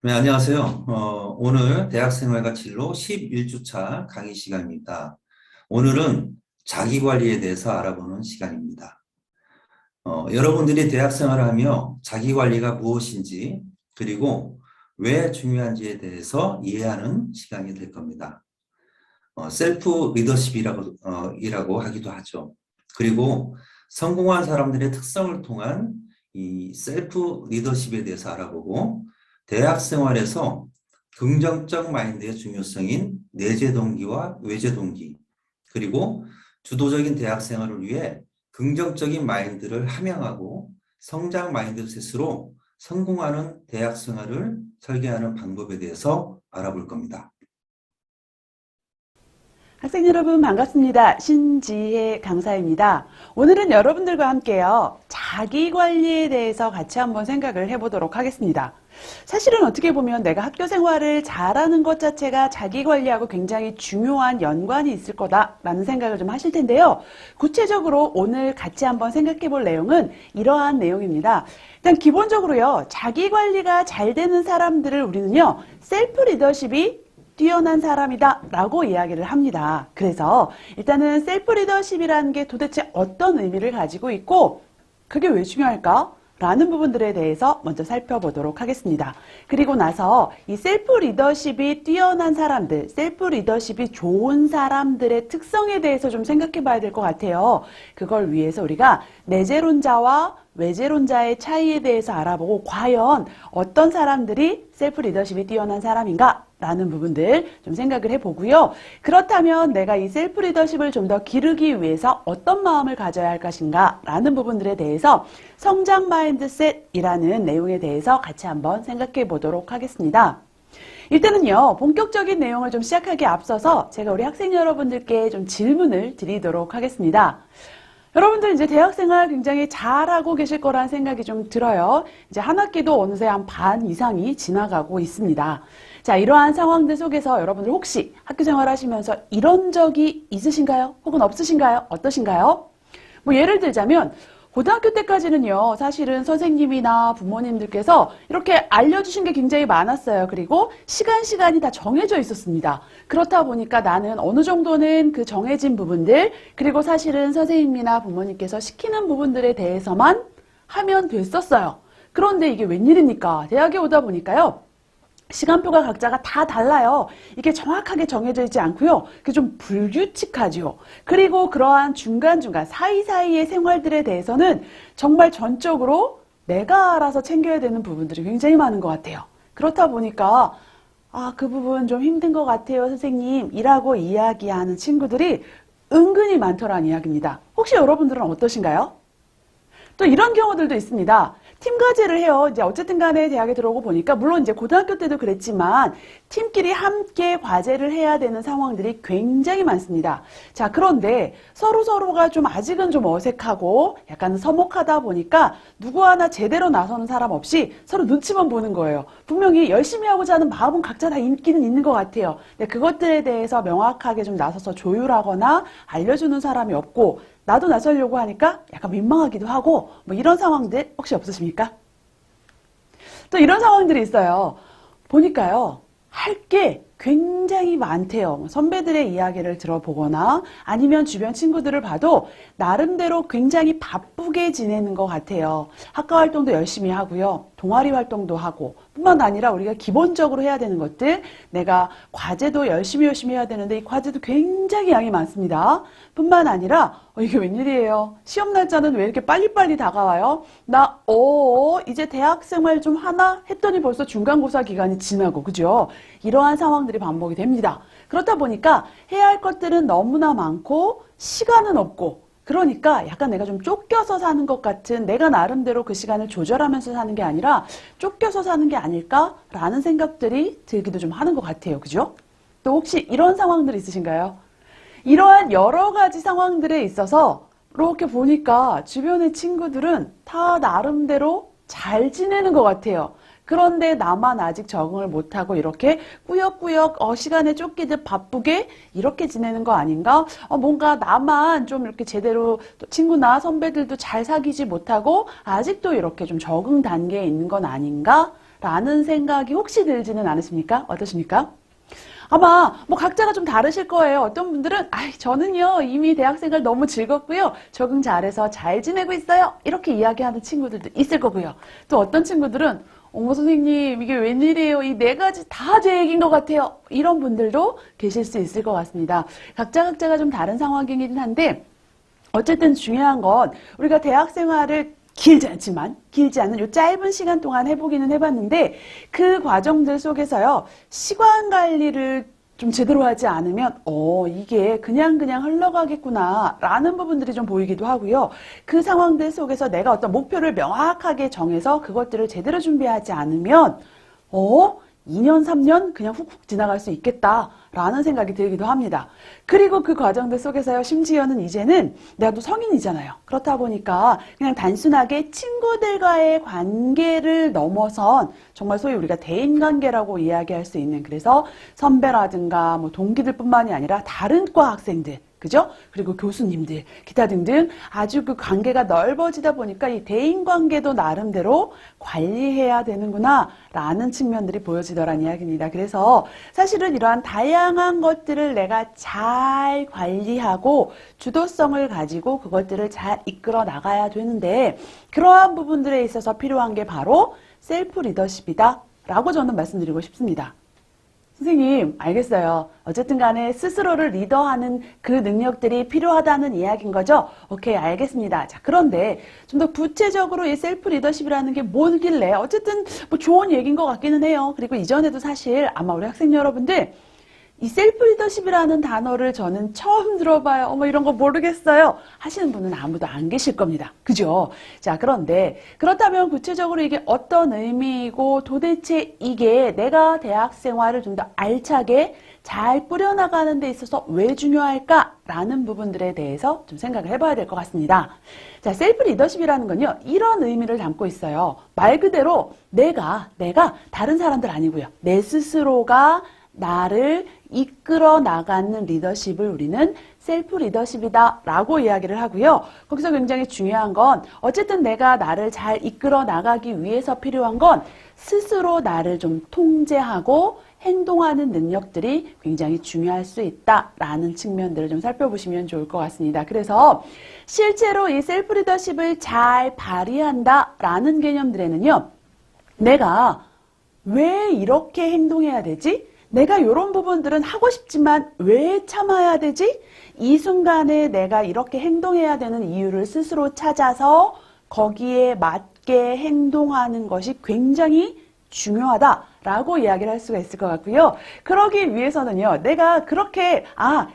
네, 안녕하세요. 오늘 대학생활과 진로 11주차 강의 시간입니다. 오늘은 자기관리에 대해서 알아보는 시간입니다. 여러분들이 대학생활을 하며 자기관리가 무엇인지 그리고 왜 중요한지에 대해서 이해하는 시간이 될 겁니다. 셀프 리더십이라고 이라고 하기도 하죠. 그리고 성공한 사람들의 특성을 통한 이 셀프 리더십에 대해서 알아보고 대학 생활에서 긍정적 마인드의 중요성인 내재 동기와 외재 동기 그리고 주도적인 대학 생활을 위해 긍정적인 마인드를 함양하고 성장 마인드셋으로 성공하는 대학 생활을 설계하는 방법에 대해서 알아볼 겁니다. 학생 여러분 반갑습니다. 신지혜 강사입니다. 오늘은 여러분들과 함께요. 자기관리에 대해서 같이 한번 생각을 해보도록 하겠습니다. 사실은 어떻게 보면 내가 학교 생활을 잘하는 것 자체가 자기관리하고 굉장히 중요한 연관이 있을 거다라는 생각을 좀 하실 텐데요. 구체적으로 오늘 같이 한번 생각해 볼 내용은 이러한 내용입니다. 일단 기본적으로요. 자기관리가 잘 되는 사람들을 우리는요. 셀프 리더십이 뛰어난 사람이다 라고 이야기를 합니다. 그래서 일단은 셀프 리더십이라는 게 도대체 어떤 의미를 가지고 있고 그게 왜 중요할까? 라는 부분들에 대해서 먼저 살펴보도록 하겠습니다. 그리고 나서 이 셀프 리더십이 뛰어난 사람들, 셀프 리더십이 좋은 사람들의 특성에 대해서 좀 생각해 봐야 될 것 같아요. 그걸 위해서 우리가 내재론자와 외재론자의 차이에 대해서 알아보고 과연 어떤 사람들이 셀프 리더십이 뛰어난 사람인가? 라는 부분들 좀 생각을 해보고요. 그렇다면 내가 이 셀프 리더십을 좀 더 기르기 위해서 어떤 마음을 가져야 할 것인가? 라는 부분들에 대해서 성장 마인드셋이라는 내용에 대해서 같이 한번 생각해 보도록 하겠습니다. 일단은요, 본격적인 내용을 좀 시작하기에 앞서서 제가 우리 학생 여러분들께 좀 질문을 드리도록 하겠습니다. 여러분들 이제 대학생활 굉장히 잘하고 계실 거라는 생각이 좀 들어요. 이제 한 학기도 어느새 한 반 이상이 지나가고 있습니다. 자, 이러한 상황들 속에서 여러분들 혹시 학교 생활 하시면서 이런 적이 있으신가요? 혹은 없으신가요? 어떠신가요? 뭐 예를 들자면 고등학교 때까지는요, 사실은 선생님이나 부모님들께서 이렇게 알려주신 게 굉장히 많았어요. 그리고 시간이 다 정해져 있었습니다. 그렇다 보니까 나는 어느 정도는 그 정해진 부분들, 그리고 사실은 선생님이나 부모님께서 시키는 부분들에 대해서만 하면 됐었어요. 그런데 이게 웬일입니까? 대학에 오다 보니까요, 시간표가 각자가 다 달라요. 이게 정확하게 정해져 있지 않고요. 그게 좀 불규칙하죠. 그리고 그러한 중간중간 사이사이의 생활들에 대해서는 정말 전적으로 내가 알아서 챙겨야 되는 부분들이 굉장히 많은 것 같아요. 그렇다 보니까 그 부분 좀 힘든 것 같아요, 선생님. 이라고 이야기하는 친구들이 은근히 많더라는 이야기입니다. 혹시 여러분들은 어떠신가요? 또 이런 경우들도 있습니다. 팀 과제를 해요. 이제 어쨌든 간에 대학에 들어오고 보니까 물론 이제 고등학교 때도 그랬지만 팀끼리 함께 과제를 해야 되는 상황들이 굉장히 많습니다. 자, 그런데 서로가 좀 아직은 좀 어색하고 약간 서먹하다 보니까 누구 하나 제대로 나서는 사람 없이 서로 눈치만 보는 거예요. 분명히 열심히 하고자 하는 마음은 각자 다 있기는 있는 것 같아요. 근데 그것들에 대해서 명확하게 좀 나서서 조율하거나 알려주는 사람이 없고 나도 나서려고 하니까 약간 민망하기도 하고 뭐 이런 상황들 혹시 없으십니까? 또 이런 상황들이 있어요. 보니까요. 할 게 굉장히 많대요. 선배들의 이야기를 들어보거나 아니면 주변 친구들을 봐도 나름대로 굉장히 바쁘게 지내는 것 같아요. 학과 활동도 열심히 하고요. 동아리 활동도 하고 뿐만 아니라 우리가 기본적으로 해야 되는 것들 내가 과제도 열심히 해야 되는데 이 과제도 굉장히 양이 많습니다. 뿐만 아니라 이게 웬일이에요. 시험 날짜는 왜 이렇게 빨리빨리 다가와요? 이제 대학생활 좀 하나 했더니 벌써 중간고사 기간이 지나고 그죠? 이러한 상황들이 반복이 됩니다. 그렇다 보니까 해야 할 것들은 너무나 많고 시간은 없고 그러니까 약간 내가 좀 쫓겨서 사는 것 같은 내가 나름대로 그 시간을 조절하면서 사는 게 아니라 쫓겨서 사는 게 아닐까라는 생각들이 들기도 좀 하는 것 같아요. 그죠? 또 혹시 이런 상황들 있으신가요? 이러한 여러 가지 상황들에 있어서 이렇게 보니까 주변의 친구들은 다 나름대로 잘 지내는 것 같아요. 그런데 나만 아직 적응을 못하고 이렇게 꾸역꾸역 시간에 쫓기듯 바쁘게 이렇게 지내는 거 아닌가? 뭔가 나만 좀 이렇게 제대로 친구나 선배들도 잘 사귀지 못하고 아직도 이렇게 좀 적응 단계에 있는 건 아닌가? 라는 생각이 혹시 들지는 않으십니까? 어떠십니까? 아마 뭐 각자가 좀 다르실 거예요. 어떤 분들은 저는요 이미 대학생활 너무 즐겁고요. 적응 잘해서 잘 지내고 있어요. 이렇게 이야기하는 친구들도 있을 거고요. 또 어떤 친구들은 어머 선생님 이게 웬일이에요. 이 네 가지 다 제 얘기인 것 같아요. 이런 분들도 계실 수 있을 것 같습니다. 각자가 좀 다른 상황이긴 한데 어쨌든 중요한 건 우리가 대학생활을 길지 않은 요 짧은 시간 동안 해보기는 해봤는데 그 과정들 속에서요 시간 관리를 좀 제대로 하지 않으면 이게 그냥 흘러가겠구나 라는 부분들이 좀 보이기도 하고요. 그 상황들 속에서 내가 어떤 목표를 명확하게 정해서 그것들을 제대로 준비하지 않으면 2년, 3년 그냥 훅훅 지나갈 수 있겠다라는 생각이 들기도 합니다. 그리고 그 과정들 속에서요, 심지어는 이제는 내가 또 성인이잖아요. 그렇다 보니까 그냥 단순하게 친구들과의 관계를 넘어선 정말 소위 우리가 대인관계라고 이야기할 수 있는 그래서 선배라든가 뭐 동기들뿐만이 아니라 다른 과 학생들 그죠? 그리고 교수님들, 기타 등등 아주 그 관계가 넓어지다 보니까 이 대인관계도 나름대로 관리해야 되는구나 라는 측면들이 보여지더란 이야기입니다. 그래서 사실은 이러한 다양한 것들을 내가 잘 관리하고 주도성을 가지고 그것들을 잘 이끌어 나가야 되는데 그러한 부분들에 있어서 필요한 게 바로 셀프 리더십이다 라고 저는 말씀드리고 싶습니다. 선생님, 알겠어요. 어쨌든 간에 스스로를 리더하는 그 능력들이 필요하다는 이야기인 거죠? 오케이, 알겠습니다. 자, 그런데 좀 더 구체적으로 이 셀프 리더십이라는 게 뭐길래 어쨌든 뭐 좋은 얘기인 것 같기는 해요. 그리고 이전에도 사실 아마 우리 학생 여러분들 이 셀프 리더십이라는 단어를 저는 처음 들어봐요. 어머 이런 거 모르겠어요. 하시는 분은 아무도 안 계실 겁니다. 그죠? 자, 그런데 그렇다면 구체적으로 이게 어떤 의미이고 도대체 이게 내가 대학 생활을 좀 더 알차게 잘 꾸려나가는 데 있어서 왜 중요할까라는 부분들에 대해서 좀 생각을 해봐야 될 것 같습니다. 자, 셀프 리더십이라는 건요, 이런 의미를 담고 있어요. 말 그대로 내가 다른 사람들 아니고요. 내 스스로가 나를 이끌어 나가는 리더십을 우리는 셀프 리더십이다 라고 이야기를 하고요. 거기서 굉장히 중요한 건 어쨌든 내가 나를 잘 이끌어 나가기 위해서 필요한 건 스스로 나를 좀 통제하고 행동하는 능력들이 굉장히 중요할 수 있다라는 측면들을 좀 살펴보시면 좋을 것 같습니다. 그래서 실제로 이 셀프 리더십을 잘 발휘한다라는 개념들에는요. 내가 왜 이렇게 행동해야 되지? 내가 이런 부분들은 하고 싶지만 왜 참아야 되지? 이 순간에 내가 이렇게 행동해야 되는 이유를 스스로 찾아서 거기에 맞게 행동하는 것이 굉장히 중요하다라고 이야기를 할 수가 있을 것 같고요. 그러기 위해서는요. 내가 그렇게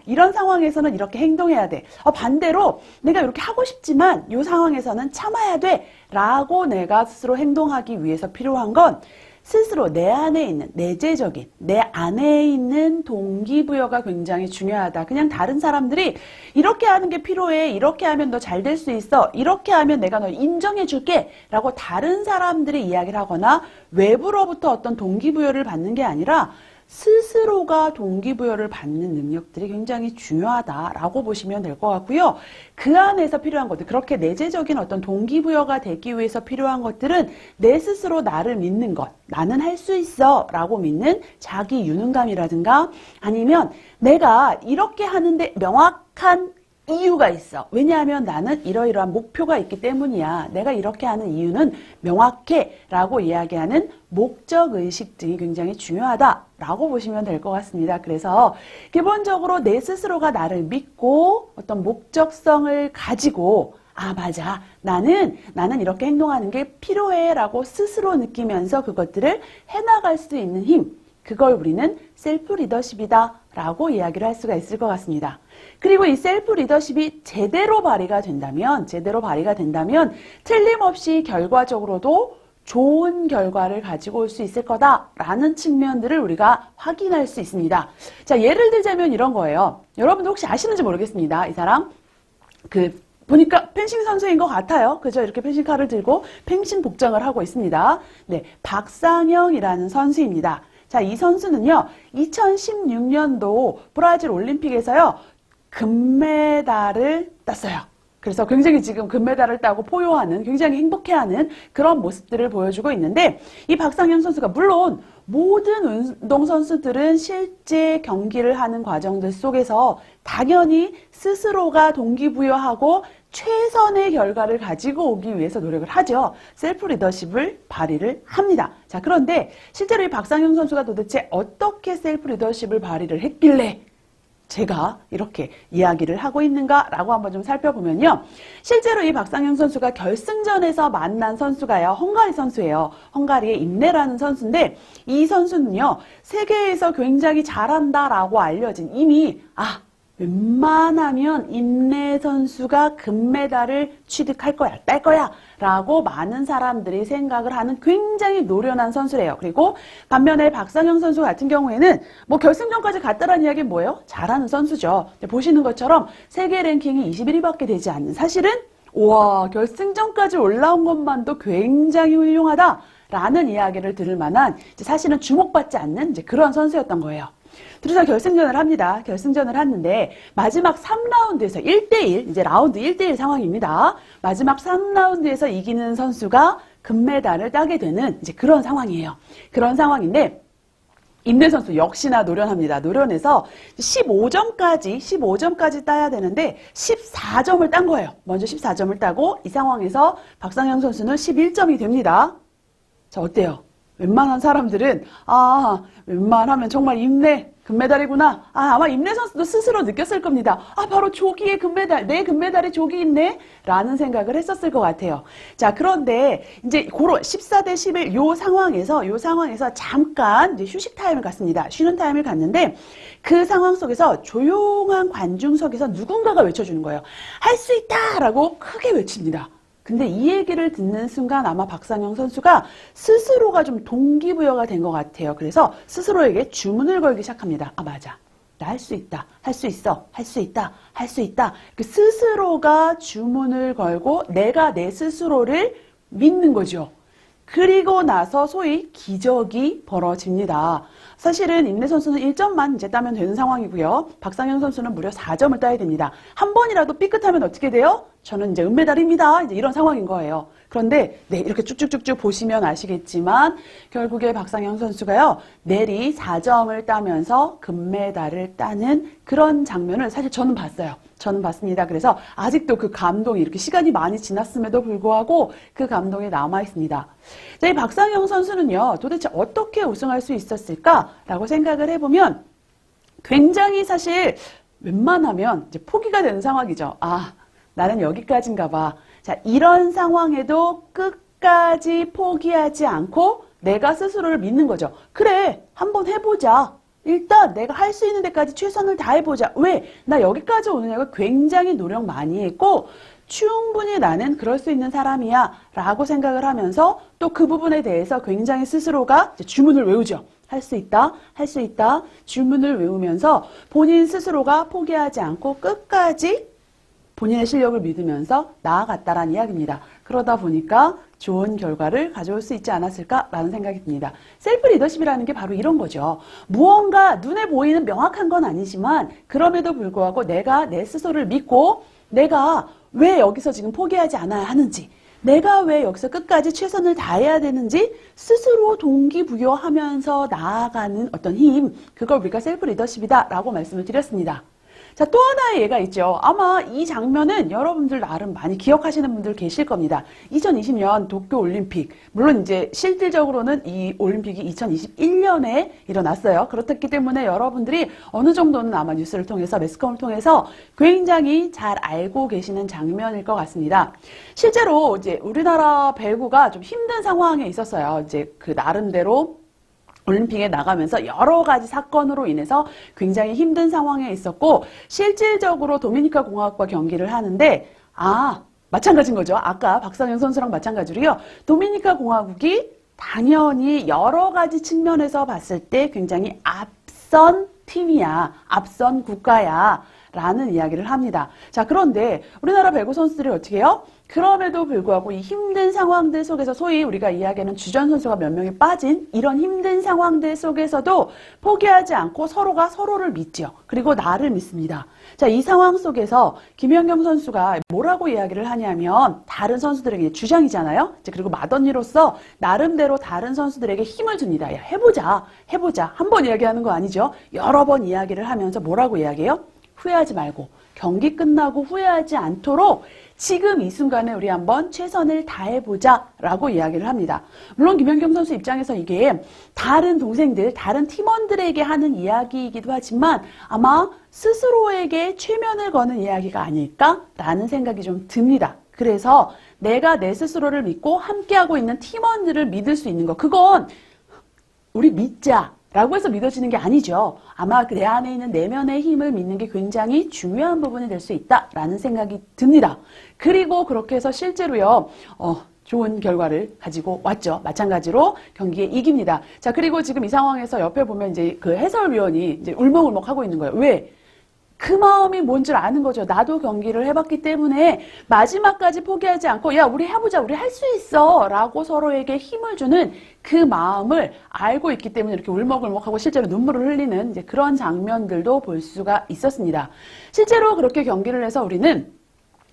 이런 상황에서는 이렇게 행동해야 돼. 반대로 내가 이렇게 하고 싶지만 이 상황에서는 참아야 돼 라고 내가 스스로 행동하기 위해서 필요한 건 스스로 내 안에 있는 내재적인 내 안에 있는 동기부여가 굉장히 중요하다. 그냥 다른 사람들이 이렇게 하는 게 필요해. 이렇게 하면 너 잘 될 수 있어. 이렇게 하면 내가 너 인정해 줄게. 라고 다른 사람들이 이야기를 하거나 외부로부터 어떤 동기부여를 받는 게 아니라 스스로가 동기부여를 받는 능력들이 굉장히 중요하다라고 보시면 될 것 같고요. 그 안에서 필요한 것들, 그렇게 내재적인 어떤 동기부여가 되기 위해서 필요한 것들은 내 스스로 나를 믿는 것, 나는 할 수 있어 라고 믿는 자기 유능감이라든가 아니면 내가 이렇게 하는데 명확한 이유가 있어. 왜냐하면 나는 이러이러한 목표가 있기 때문이야. 내가 이렇게 하는 이유는 명확해 라고 이야기하는 목적의식 등이 굉장히 중요하다라고 보시면 될 것 같습니다. 그래서 기본적으로 내 스스로가 나를 믿고 어떤 목적성을 가지고 맞아. 나는 이렇게 행동하는 게 필요해 라고 스스로 느끼면서 그것들을 해나갈 수 있는 힘. 그걸 우리는 셀프 리더십이다 라고 이야기를 할 수가 있을 것 같습니다. 그리고 이 셀프 리더십이 제대로 발휘가 된다면 틀림없이 결과적으로도 좋은 결과를 가지고 올 수 있을 거다라는 측면들을 우리가 확인할 수 있습니다. 자, 예를 들자면 이런 거예요. 여러분들 혹시 아시는지 모르겠습니다. 이 사람 보니까 펜싱 선수인 것 같아요. 그죠? 이렇게 펜싱칼을 들고 펜싱 복장을 하고 있습니다. 네, 박상영이라는 선수입니다. 자, 이 선수는요, 2016년도 브라질 올림픽에서요, 금메달을 땄어요. 그래서 굉장히 지금 금메달을 따고 포효하는, 굉장히 행복해하는 그런 모습들을 보여주고 있는데, 이 박상현 선수가 물론 모든 운동선수들은 실제 경기를 하는 과정들 속에서 당연히 스스로가 동기부여하고 최선의 결과를 가지고 오기 위해서 노력을 하죠. 셀프 리더십을 발휘를 합니다. 자, 그런데 실제로 이 박상현 선수가 도대체 어떻게 셀프 리더십을 발휘를 했길래 제가 이렇게 이야기를 하고 있는가라고 한번 좀 살펴보면요. 실제로 이 박상현 선수가 결승전에서 만난 선수가요. 헝가리 선수예요. 헝가리의 임레라는 선수인데 이 선수는요. 세계에서 굉장히 잘한다라고 알려진 이미 웬만하면 임레 선수가 금메달을 취득할 거야, 딸 거야 라고 많은 사람들이 생각을 하는 굉장히 노련한 선수래요. 그리고 반면에 박상현 선수 같은 경우에는 뭐 결승전까지 갔다라는 이야기는 뭐예요? 잘하는 선수죠. 보시는 것처럼 세계 랭킹이 21위밖에 되지 않는 사실은 우와 결승전까지 올라온 것만도 굉장히 훌륭하다라는 이야기를 들을 만한 사실은 주목받지 않는 그런 선수였던 거예요. 그래서 결승전을 합니다. 결승전을 하는데 마지막 3라운드에서 1대1, 이제 라운드 1대1 상황입니다. 마지막 3라운드에서 이기는 선수가 금메달을 따게 되는 이제 그런 상황이에요. 그런 상황인데 임레 선수 역시나 노련합니다. 노련해서 15점까지 따야 되는데 14점을 딴 거예요. 먼저 14점을 따고 이 상황에서 박상현 선수는 11점이 됩니다. 자, 어때요? 웬만한 사람들은 웬만하면 정말 임레 금메달이구나. 아마 임레 선수도 스스로 느꼈을 겁니다. 바로 조기의 금메달, 내 금메달에 조기 있네 라는 생각을 했었을 것 같아요. 자, 그런데 이제 고로 14대 11 요 상황에서 잠깐 이제 휴식 타임을 갖습니다. 쉬는 타임을 갖는데 그 상황 속에서 조용한 관중석에서 누군가가 외쳐주는 거예요. 할 수 있다라고 크게 외칩니다. 근데 이 얘기를 듣는 순간 아마 박상현 선수가 스스로가 좀 동기부여가 된 것 같아요. 그래서 스스로에게 주문을 걸기 시작합니다. 맞아. 나 할 수 있다. 할 수 있어. 할 수 있다. 할 수 있다. 스스로가 주문을 걸고 내가 내 스스로를 믿는 거죠. 그리고 나서 소위 기적이 벌어집니다. 사실은 임레 선수는 1점만 이제 따면 되는 상황이고요. 박상현 선수는 무려 4점을 따야 됩니다. 한 번이라도 삐끗하면 어떻게 돼요? 저는 이제 은메달입니다. 이제 이런 상황인 거예요. 그런데 이렇게 쭉쭉쭉쭉 보시면 아시겠지만 결국에 박상현 선수가요. 내리 4점을 따면서 금메달을 따는 그런 장면을 사실 저는 봤어요. 저는 봤습니다. 그래서 아직도 그 감동이 이렇게 시간이 많이 지났음에도 불구하고 그 감동이 남아 있습니다. 자, 이 박상현 선수는요. 도대체 어떻게 우승할 수 있었을까라고 생각을 해보면 굉장히 사실 웬만하면 이제 포기가 되는 상황이죠. 나는 여기까지인가 봐. 자, 이런 상황에도 끝까지 포기하지 않고 내가 스스로를 믿는 거죠. 그래, 한번 해보자. 일단 내가 할 수 있는 데까지 최선을 다해보자. 왜? 나 여기까지 오느냐고 굉장히 노력 많이 했고 충분히 나는 그럴 수 있는 사람이야 라고 생각을 하면서 또 그 부분에 대해서 굉장히 스스로가 주문을 외우죠. 할 수 있다, 할 수 있다 주문을 외우면서 본인 스스로가 포기하지 않고 끝까지 본인의 실력을 믿으면서 나아갔다라는 이야기입니다. 그러다 보니까 좋은 결과를 가져올 수 있지 않았을까라는 생각이 듭니다. 셀프 리더십이라는 게 바로 이런 거죠. 무언가 눈에 보이는 명확한 건 아니지만 그럼에도 불구하고 내가 내 스스로를 믿고 내가 왜 여기서 지금 포기하지 않아야 하는지 내가 왜 여기서 끝까지 최선을 다해야 되는지 스스로 동기부여하면서 나아가는 어떤 힘 그걸 우리가 셀프 리더십이다라고 말씀을 드렸습니다. 자, 또 하나의 예가 있죠. 아마 이 장면은 여러분들 나름 많이 기억하시는 분들 계실 겁니다. 2020년 도쿄올림픽. 물론 이제 실질적으로는 이 올림픽이 2021년에 일어났어요. 그렇기 때문에 여러분들이 어느 정도는 아마 뉴스를 통해서 매스컴을 통해서 굉장히 잘 알고 계시는 장면일 것 같습니다. 실제로 이제 우리나라 배구가 좀 힘든 상황에 있었어요. 이제 그 나름대로 올림픽에 나가면서 여러 가지 사건으로 인해서 굉장히 힘든 상황에 있었고 실질적으로 도미니카 공화국과 경기를 하는데 마찬가지인 거죠. 아까 박상현 선수랑 마찬가지로요. 도미니카 공화국이 당연히 여러 가지 측면에서 봤을 때 굉장히 앞선 팀이야. 앞선 국가야. 라는 이야기를 합니다. 자, 그런데 우리나라 배구 선수들이 어떻게 해요? 그럼에도 불구하고 이 힘든 상황들 속에서 소위 우리가 이야기하는 주전 선수가 몇 명이 빠진 이런 힘든 상황들 속에서도 포기하지 않고 서로가 서로를 믿죠. 그리고 나를 믿습니다. 자, 이 상황 속에서 김연경 선수가 뭐라고 이야기를 하냐면 다른 선수들에게 주장이잖아요. 그리고 맏언니로서 나름대로 다른 선수들에게 힘을 줍니다. 야, 해보자, 해보자. 한 번 이야기하는 거 아니죠. 여러 번 이야기를 하면서 뭐라고 이야기해요? 후회하지 말고 경기 끝나고 후회하지 않도록 지금 이 순간에 우리 한번 최선을 다해보자 라고 이야기를 합니다. 물론 김연경 선수 입장에서 이게 다른 동생들, 다른 팀원들에게 하는 이야기이기도 하지만 아마 스스로에게 최면을 거는 이야기가 아닐까라는 생각이 좀 듭니다. 그래서 내가 내 스스로를 믿고 함께하고 있는 팀원들을 믿을 수 있는 거, 그건 우리 믿자 라고 해서 믿어지는 게 아니죠. 아마 내 안에 있는 내면의 힘을 믿는 게 굉장히 중요한 부분이 될 수 있다라는 생각이 듭니다. 그리고 그렇게 해서 실제로요, 좋은 결과를 가지고 왔죠. 마찬가지로 경기에 이깁니다. 자, 그리고 지금 이 상황에서 옆에 보면 이제 그 해설위원이 이제 울먹울먹 하고 있는 거예요. 왜? 그 마음이 뭔 줄 아는 거죠. 나도 경기를 해봤기 때문에 마지막까지 포기하지 않고 야, 우리 해보자, 우리 할 수 있어 라고 서로에게 힘을 주는 그 마음을 알고 있기 때문에 이렇게 울먹울먹하고 실제로 눈물을 흘리는 이제 그런 장면들도 볼 수가 있었습니다. 실제로 그렇게 경기를 해서 우리는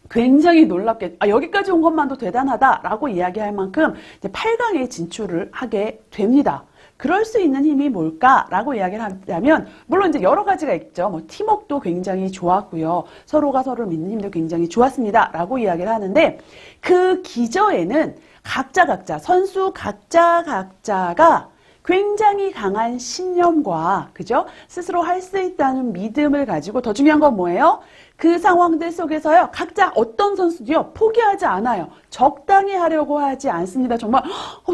굉장히 놀랍게 여기까지 온 것만도 대단하다라고 이야기할 만큼 이제 8강에 진출을 하게 됩니다. 그럴 수 있는 힘이 뭘까라고 이야기를 하자면 물론 이제 여러 가지가 있죠. 뭐 팀워크도 굉장히 좋았고요. 서로가 서로를 믿는 힘도 굉장히 좋았습니다라고 이야기를 하는데 그 기저에는 각자 선수 각자가 굉장히 강한 신념과 그죠? 스스로 할 수 있다는 믿음을 가지고 더 중요한 건 뭐예요? 그 상황들 속에서요. 각자 어떤 선수도요. 포기하지 않아요. 적당히 하려고 하지 않습니다. 정말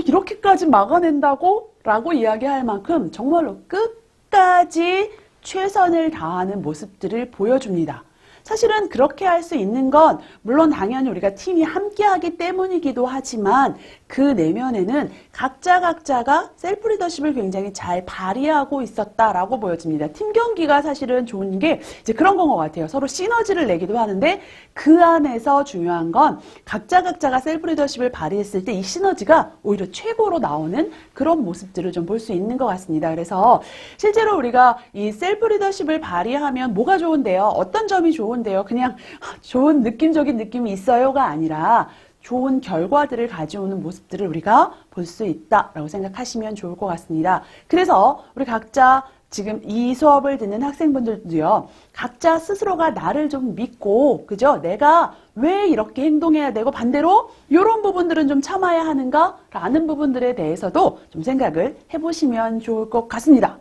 이렇게까지 막아낸다고? 라고 이야기할 만큼 정말로 끝까지 최선을 다하는 모습들을 보여줍니다. 사실은 그렇게 할 수 있는 건 물론 당연히 우리가 팀이 함께하기 때문이기도 하지만 그 내면에는 각자가 셀프 리더십을 굉장히 잘 발휘하고 있었다라고 보여집니다. 팀 경기가 사실은 좋은 게 이제 그런 건 것 같아요. 서로 시너지를 내기도 하는데 그 안에서 중요한 건 각자가 셀프 리더십을 발휘했을 때 이 시너지가 오히려 최고로 나오는 그런 모습들을 좀 볼 수 있는 것 같습니다. 그래서 실제로 우리가 이 셀프 리더십을 발휘하면 뭐가 좋은데요? 어떤 점이 좋은데요? 그냥 좋은 느낌적인 느낌이 있어요가 아니라 좋은 결과들을 가져오는 모습들을 우리가 볼 수 있다라고 생각하시면 좋을 것 같습니다. 그래서 우리 각자 지금 이 수업을 듣는 학생분들도요, 각자 스스로가 나를 좀 믿고, 그죠? 내가 왜 이렇게 행동해야 되고 반대로 이런 부분들은 좀 참아야 하는가? 라는 부분들에 대해서도 좀 생각을 해보시면 좋을 것 같습니다.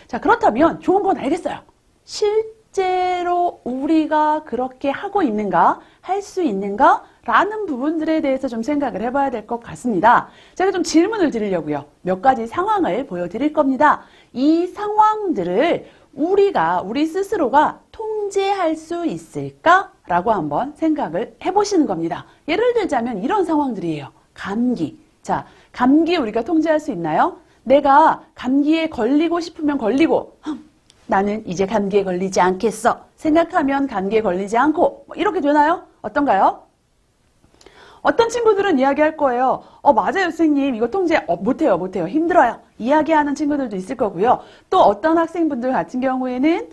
자, 그렇다면 좋은 건 알겠어요. 실제로 우리가 그렇게 하고 있는가? 할 수 있는가? 라는 부분들에 대해서 좀 생각을 해봐야 될 것 같습니다. 제가 좀 질문을 드리려고요. 몇 가지 상황을 보여드릴 겁니다. 이 상황들을 우리 스스로가 통제할 수 있을까? 라고 한번 생각을 해보시는 겁니다. 예를 들자면 이런 상황들이에요. 감기. 자, 감기 우리가 통제할 수 있나요? 내가 감기에 걸리고 싶으면 걸리고, 나는 이제 감기에 걸리지 않겠어. 생각하면 감기에 걸리지 않고, 이렇게 되나요? 어떤가요? 어떤 친구들은 이야기할 거예요. 맞아요, 선생님. 이거 통제 못해요. 힘들어요. 이야기하는 친구들도 있을 거고요. 또 어떤 학생분들 같은 경우에는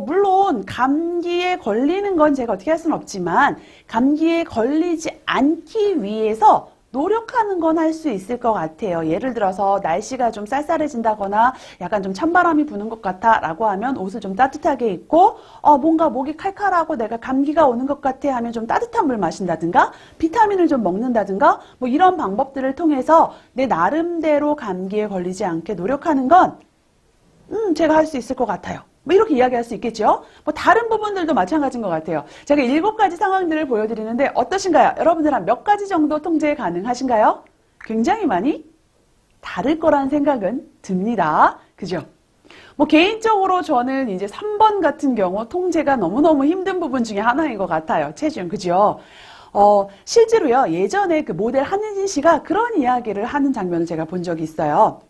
물론 감기에 걸리는 건 제가 어떻게 할 수는 없지만 감기에 걸리지 않기 위해서 노력하는 건 할 수 있을 것 같아요. 예를 들어서 날씨가 좀 쌀쌀해진다거나 약간 좀 찬바람이 부는 것 같아 라고 하면 옷을 좀 따뜻하게 입고 뭔가 목이 칼칼하고 내가 감기가 오는 것 같아 하면 좀 따뜻한 물 마신다든가 비타민을 좀 먹는다든가 뭐 이런 방법들을 통해서 내 나름대로 감기에 걸리지 않게 노력하는 건 제가 할 수 있을 것 같아요. 뭐 이렇게 이야기할 수 있겠죠. 뭐 다른 부분들도 마찬가지인 것 같아요. 제가 7가지 상황들을 보여드리는데 어떠신가요? 여러분들 한 몇 가지 정도 통제 가능하신가요? 굉장히 많이 다를 거라는 생각은 듭니다. 그죠? 뭐 개인적으로 저는 이제 3번 같은 경우 통제가 너무너무 힘든 부분 중에 하나인 것 같아요. 체중, 그죠? 실제로요, 예전에 그 모델 한혜진 씨가 그런 이야기를 하는 장면을 제가 본 적이 있어요.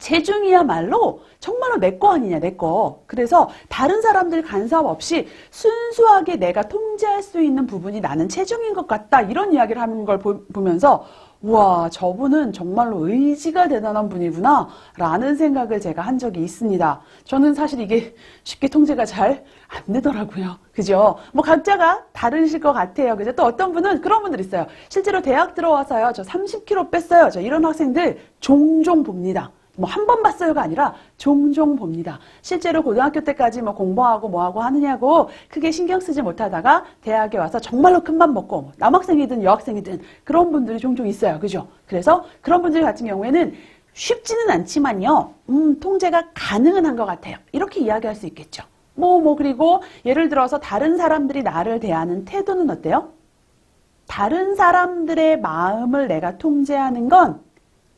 체중이야말로 정말로 내 거 아니냐, 내 거. 그래서 다른 사람들 간섭 없이 순수하게 내가 통제할 수 있는 부분이 나는 체중인 것 같다. 이런 이야기를 하는 걸 보면서 우와, 저분은 정말로 의지가 대단한 분이구나 라는 생각을 제가 한 적이 있습니다. 저는 사실 이게 쉽게 통제가 잘 안 되더라고요. 그죠? 뭐 각자가 다르실 것 같아요. 그죠? 또 어떤 분은 그런 분들 있어요. 실제로 대학 들어와서요. 저 30kg 뺐어요. 저 이런 학생들 종종 봅니다. 뭐 한 번 봤어요가 아니라 종종 봅니다. 실제로 고등학교 때까지 뭐 공부하고 뭐하고 하느냐고 크게 신경 쓰지 못하다가 대학에 와서 정말로 큰맘 먹고 남학생이든 여학생이든 그런 분들이 종종 있어요. 그죠? 그래서 그런 분들 같은 경우에는 쉽지는 않지만요. 통제가 가능은 한 것 같아요. 이렇게 이야기할 수 있겠죠. 그리고 예를 들어서 다른 사람들이 나를 대하는 태도는 어때요? 다른 사람들의 마음을 내가 통제하는 건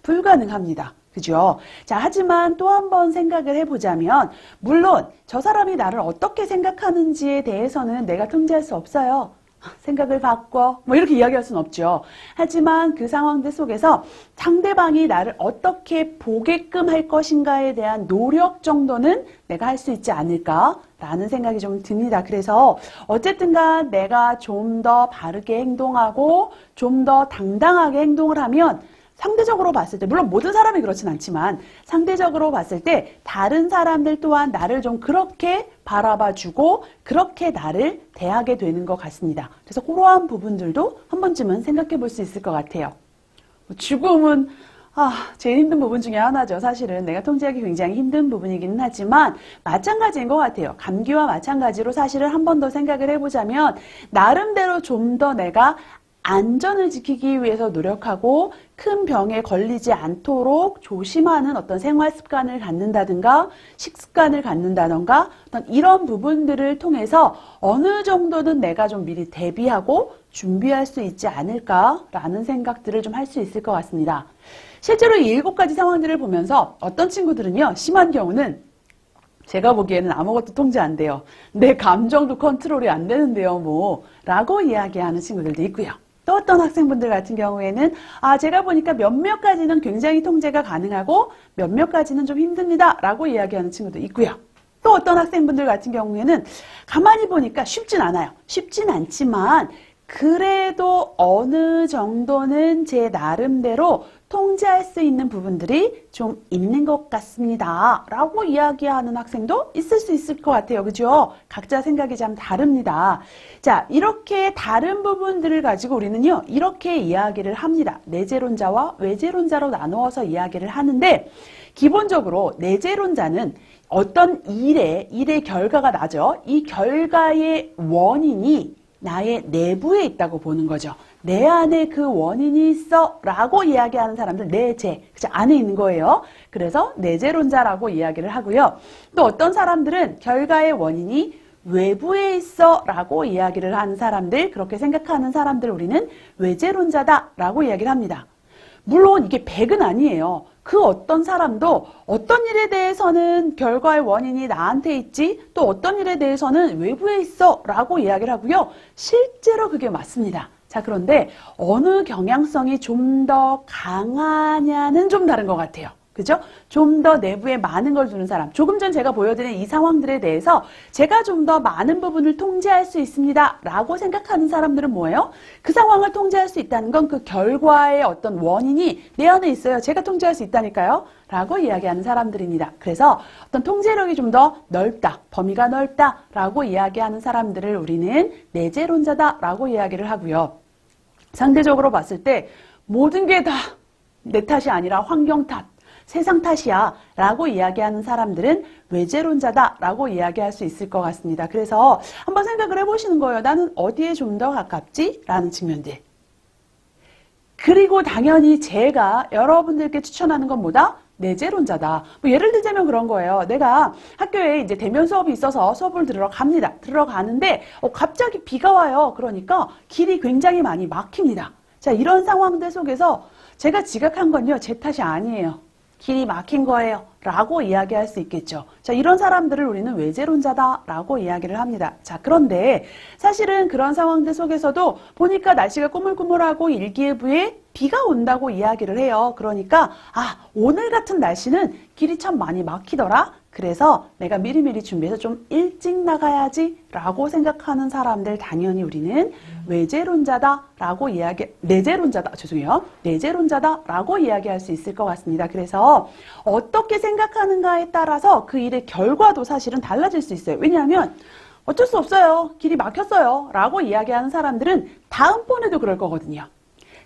불가능합니다. 그죠? 자, 하지만 또 한 번 생각을 해보자면, 물론 저 사람이 나를 어떻게 생각하는지에 대해서는 내가 통제할 수 없어요. 생각을 바꿔. 뭐 이렇게 이야기할 수는 없죠. 하지만 그 상황들 속에서 상대방이 나를 어떻게 보게끔 할 것인가에 대한 노력 정도는 내가 할 수 있지 않을까라는 생각이 좀 듭니다. 그래서 어쨌든간 내가 좀 더 바르게 행동하고 좀 더 당당하게 행동을 하면 상대적으로 봤을 때, 물론 모든 사람이 그렇진 않지만 상대적으로 봤을 때 다른 사람들 또한 나를 좀 그렇게 바라봐주고 그렇게 나를 대하게 되는 것 같습니다. 그래서 그러한 부분들도 한 번쯤은 생각해 볼 수 있을 것 같아요. 죽음은 제일 힘든 부분 중에 하나죠. 사실은 내가 통제하기 굉장히 힘든 부분이기는 하지만 마찬가지인 것 같아요. 감기와 마찬가지로 사실은 한 번 더 생각을 해보자면 나름대로 좀 더 내가 안전을 지키기 위해서 노력하고 큰 병에 걸리지 않도록 조심하는 어떤 생활 습관을 갖는다든가 식습관을 갖는다든가 어떤 이런 부분들을 통해서 어느 정도는 내가 좀 미리 대비하고 준비할 수 있지 않을까라는 생각들을 좀 할 수 있을 것 같습니다. 실제로 이 7가지 상황들을 보면서 어떤 친구들은요, 심한 경우는 제가 보기에는 아무것도 통제 안 돼요. 내 감정도 컨트롤이 안 되는데요, 라고 이야기하는 친구들도 있고요. 또 어떤 학생분들 같은 경우에는 제가 보니까 몇몇 가지는 굉장히 통제가 가능하고 몇몇 가지는 좀 힘듭니다 라고 이야기하는 친구도 있고요. 또 어떤 학생분들 같은 경우에는 가만히 보니까 쉽진 않아요. 쉽진 않지만 그래도 어느 정도는 제 나름대로 통제할 수 있는 부분들이 좀 있는 것 같습니다 라고 이야기하는 학생도 있을 수 있을 것 같아요. 그죠? 각자 생각이 참 다릅니다. 자, 이렇게 다른 부분들을 가지고 우리는요, 이렇게 이야기를 합니다. 내재론자와 외재론자로 나누어서 이야기를 하는데, 기본적으로 내재론자는 어떤 일의 결과가 나죠. 이 결과의 원인이 나의 내부에 있다고 보는 거죠. 내 안에 그 원인이 있어 라고 이야기하는 사람들, 내재, 그죠? 안에 있는 거예요. 그래서 내재론자라고 이야기를 하고요. 또 어떤 사람들은 결과의 원인이 외부에 있어 라고 이야기를 하는 사람들, 그렇게 생각하는 사람들 우리는 외재론자다 라고 이야기를 합니다. 물론 이게 100은 아니에요. 그 어떤 사람도 어떤 일에 대해서는 결과의 원인이 나한테 있지, 또 어떤 일에 대해서는 외부에 있어 라고 이야기를 하고요. 실제로 그게 맞습니다. 자, 그런데 어느 경향성이 좀 더 강하냐는 좀 다른 것 같아요. 그죠? 좀 더 내부에 많은 걸 두는 사람. 조금 전 제가 보여드린 이 상황들에 대해서 제가 좀 더 많은 부분을 통제할 수 있습니다 라고 생각하는 사람들은 뭐예요? 그 상황을 통제할 수 있다는 건 그 결과의 어떤 원인이 내 안에 있어요. 제가 통제할 수 있다니까요 라고 이야기하는 사람들입니다. 그래서 어떤 통제력이 좀 더 넓다, 범위가 넓다 라고 이야기하는 사람들을 우리는 내재론자다 라고 이야기를 하고요. 상대적으로 봤을 때 모든 게 다 내 탓이 아니라 환경 탓, 세상 탓이야 라고 이야기하는 사람들은 외재론자다 라고 이야기할 수 있을 것 같습니다. 그래서 한번 생각을 해보시는 거예요. 나는 어디에 좀 더 가깝지? 라는 측면들. 그리고 당연히 제가 여러분들께 추천하는 건 뭐다? 내재론자다. 예를 들자면 그런 거예요. 내가 학교에 이제 대면 수업이 있어서 수업을 들으러 갑니다. 들어가는데 갑자기 비가 와요. 그러니까 길이 굉장히 많이 막힙니다. 자, 이런 상황들 속에서 제가 지각한 건요, 제 탓이 아니에요. 길이 막힌 거예요 라고 이야기할 수 있겠죠. 자, 이런 사람들을 우리는 외제론자다 라고 이야기를 합니다. 자, 그런데 사실은 그런 상황들 속에서도 보니까 날씨가 꾸물꾸물하고 일기예보에 비가 온다고 이야기를 해요. 그러니까 오늘 같은 날씨는 길이 참 많이 막히더라. 그래서 내가 미리미리 준비해서 좀 일찍 나가야지 라고 생각하는 사람들 당연히 우리는 내재론자다 라고 이야기할 수 있을 것 같습니다. 그래서 어떻게 생각하는가에 따라서 그 일의 결과도 사실은 달라질 수 있어요. 왜냐하면 어쩔 수 없어요. 길이 막혔어요 라고 이야기하는 사람들은 다음번에도 그럴 거거든요.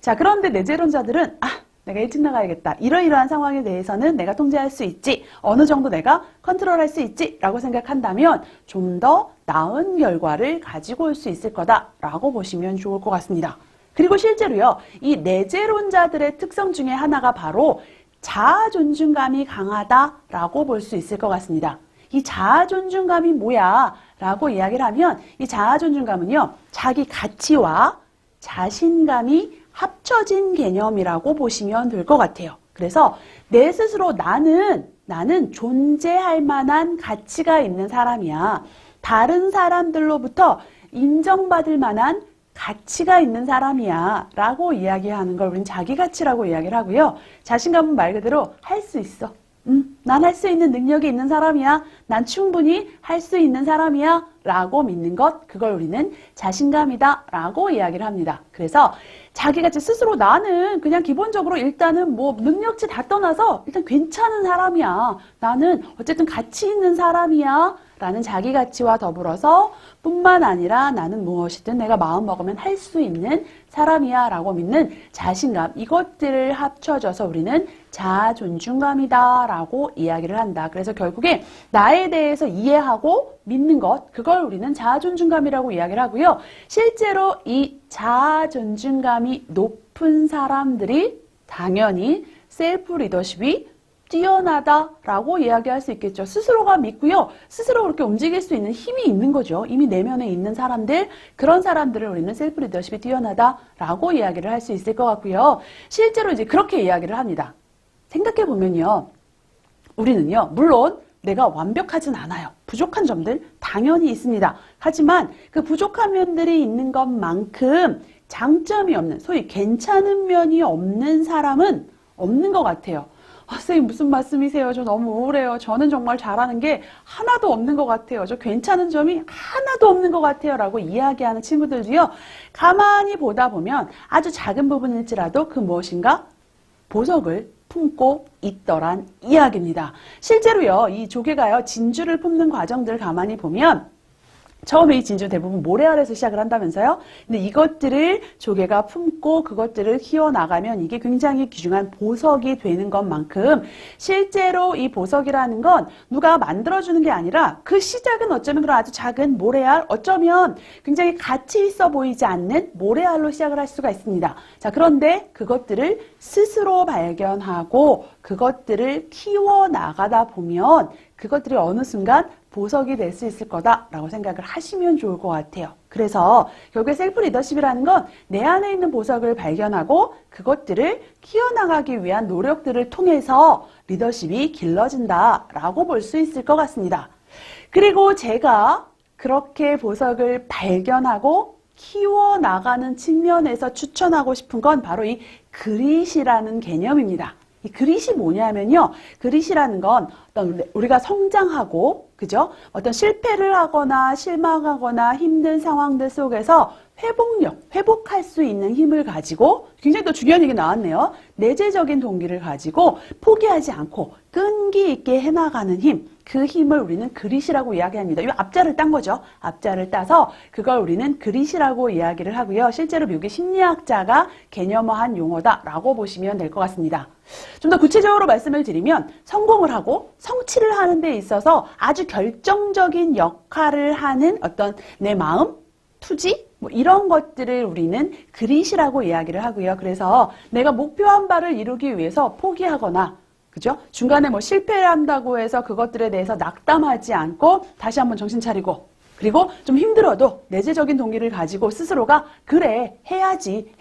자, 그런데 내재론자들은 내가 일찍 나가야겠다. 이러이러한 상황에 대해서는 내가 통제할 수 있지. 어느 정도 내가 컨트롤할 수 있지. 라고 생각한다면 좀 더 나은 결과를 가지고 올 수 있을 거다라고 보시면 좋을 것 같습니다. 그리고 실제로요. 이 내재론자들의 특성 중에 하나가 바로 자아 존중감이 강하다라고 볼 수 있을 것 같습니다. 이 자아 존중감이 뭐야? 라고 이야기를 하면 이 자아 존중감은요. 자기 가치와 자신감이 합쳐진 개념이라고 보시면 될 것 같아요. 그래서 내 스스로 나는 존재할 만한 가치가 있는 사람이야. 다른 사람들로부터 인정받을 만한 가치가 있는 사람이야 라고 이야기하는 걸 우리는 자기 가치라고 이야기를 하고요. 자신감은 말 그대로 할 수 있어. 난 할 수 있는 능력이 있는 사람이야. 난 충분히 할 수 있는 사람이야 라고 믿는 것, 그걸 우리는 자신감이다 라고 이야기를 합니다. 그래서 자기가 스스로 나는 그냥 기본적으로 일단은 뭐 능력치 다 떠나서 일단 괜찮은 사람이야. 나는 어쨌든 가치 있는 사람이야 라는 자기 가치와 더불어서 뿐만 아니라 나는 무엇이든 내가 마음먹으면 할 수 있는 사람이야 라고 믿는 자신감, 이것들을 합쳐져서 우리는 자아 존중감이다 라고 이야기를 한다. 그래서 결국에 나에 대해서 이해하고 믿는 것, 그걸 우리는 자아 존중감이라고 이야기를 하고요. 실제로 이 자아 존중감이 높은 사람들이 당연히 셀프 리더십이 뛰어나다라고 이야기할 수 있겠죠. 스스로가 믿고요. 스스로 그렇게 움직일 수 있는 힘이 있는 거죠. 이미 내면에 있는 사람들, 그런 사람들을 우리는 셀프 리더십이 뛰어나다라고 이야기를 할 수 있을 것 같고요. 실제로 이제 그렇게 이야기를 합니다. 생각해 보면요. 우리는요. 물론 내가 완벽하진 않아요. 부족한 점들 당연히 있습니다. 하지만 그 부족한 면들이 있는 것만큼 장점이 없는, 소위 괜찮은 면이 없는 사람은 없는 것 같아요. 선생님 무슨 말씀이세요? 저 너무 우울해요. 저는 정말 잘하는 게 하나도 없는 것 같아요. 저 괜찮은 점이 하나도 없는 것 같아요. 라고 이야기하는 친구들도요. 가만히 보다 보면 아주 작은 부분일지라도 그 무엇인가 보석을 품고 있더란 이야기입니다. 실제로요. 이 조개가요. 진주를 품는 과정들을 가만히 보면 처음에 이 진주 대부분 모래알에서 시작을 한다면서요. 근데 이것들을 조개가 품고 그것들을 키워나가면 이게 굉장히 귀중한 보석이 되는 것만큼 실제로 이 보석이라는 건 누가 만들어주는 게 아니라 그 시작은 어쩌면 그런 아주 작은 모래알, 어쩌면 굉장히 가치 있어 보이지 않는 모래알로 시작을 할 수가 있습니다. 자, 그런데 그것들을 스스로 발견하고 그것들을 키워나가다 보면 그것들이 어느 순간 보석이 될 수 있을 거다라고 생각을 하시면 좋을 것 같아요. 그래서 결국에 셀프 리더십이라는 건 내 안에 있는 보석을 발견하고 그것들을 키워나가기 위한 노력들을 통해서 리더십이 길러진다라고 볼 수 있을 것 같습니다. 그리고 제가 그렇게 보석을 발견하고 키워나가는 측면에서 추천하고 싶은 건 바로 이 그릿이라는 개념입니다. 이 그릿이 뭐냐면요. 그릿이라는 건 어떤 우리가 성장하고, 그죠? 어떤 실패를 하거나 실망하거나 힘든 상황들 속에서 회복할 수 있는 힘을 가지고, 굉장히 또 중요한 얘기 나왔네요. 내재적인 동기를 가지고 포기하지 않고 끈기 있게 해나가는 힘, 그 힘을 우리는 그릿이라고 이야기합니다. 이 앞자를 딴 거죠. 앞자를 따서 그걸 우리는 그릿이라고 이야기를 하고요. 실제로 미국의 심리학자가 개념화한 용어다라고 보시면 될 것 같습니다. 좀 더 구체적으로 말씀을 드리면 성공을 하고 성취를 하는 데 있어서 아주 결정적인 역할을 하는 어떤 내 마음, 투지, 뭐 이런 것들을 우리는 그릿이라고 이야기를 하고요. 그래서 내가 목표한 바를 이루기 위해서 포기하거나, 그죠? 중간에 뭐 실패를 한다고 해서 그것들에 대해서 낙담하지 않고 다시 한번 정신 차리고 그리고 좀 힘들어도 내재적인 동기를 가지고 스스로가 그래 해야지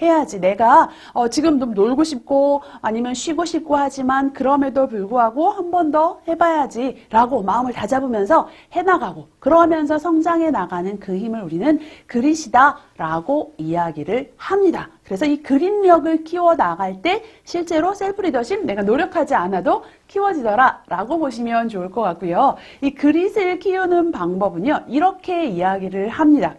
내가 지금 좀 놀고 싶고 아니면 쉬고 싶고 하지만 그럼에도 불구하고 한 번 더 해봐야지 라고 마음을 다잡으면서 해나가고 그러면서 성장해 나가는 그 힘을 우리는 그릿이다 라고 이야기를 합니다. 그래서 이 그릿력을 키워 나갈 때 실제로 셀프 리더십 내가 노력하지 않아도 키워지더라 라고 보시면 좋을 것 같고요. 이 그릿을 키우는 방법은요. 이렇게 이야기를 합니다.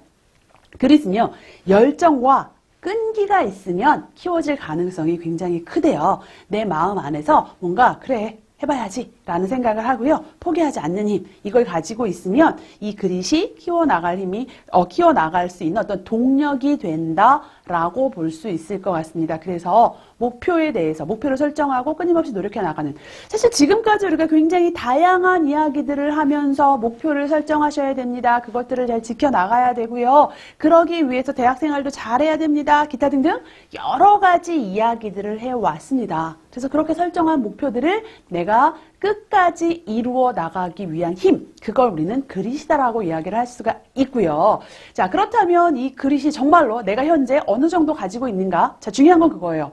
그릿은요. 열정과 끈기가 있으면 키워질 가능성이 굉장히 크대요. 내 마음 안에서 뭔가 그래 해봐야지 라는 생각을 하고요. 포기하지 않는 힘 이걸 가지고 있으면 이 그릿이 키워나갈 힘이 키워나갈 수 있는 어떤 동력이 된다라고 볼 수 있을 것 같습니다. 그래서 목표에 대해서 목표를 설정하고 끊임없이 노력해 나가는 사실 지금까지 우리가 굉장히 다양한 이야기들을 하면서 목표를 설정하셔야 됩니다. 그것들을 잘 지켜나가야 되고요. 그러기 위해서 대학생활도 잘해야 됩니다. 기타 등등 여러 가지 이야기들을 해왔습니다. 그래서 그렇게 설정한 목표들을 내가 끝까지 이루어 나가기 위한 힘, 그걸 우리는 그릿이다라고 이야기를 할 수가 있고요. 자, 그렇다면 이 그릿이 정말로 내가 현재 어느 정도 가지고 있는가? 자, 중요한 건 그거예요.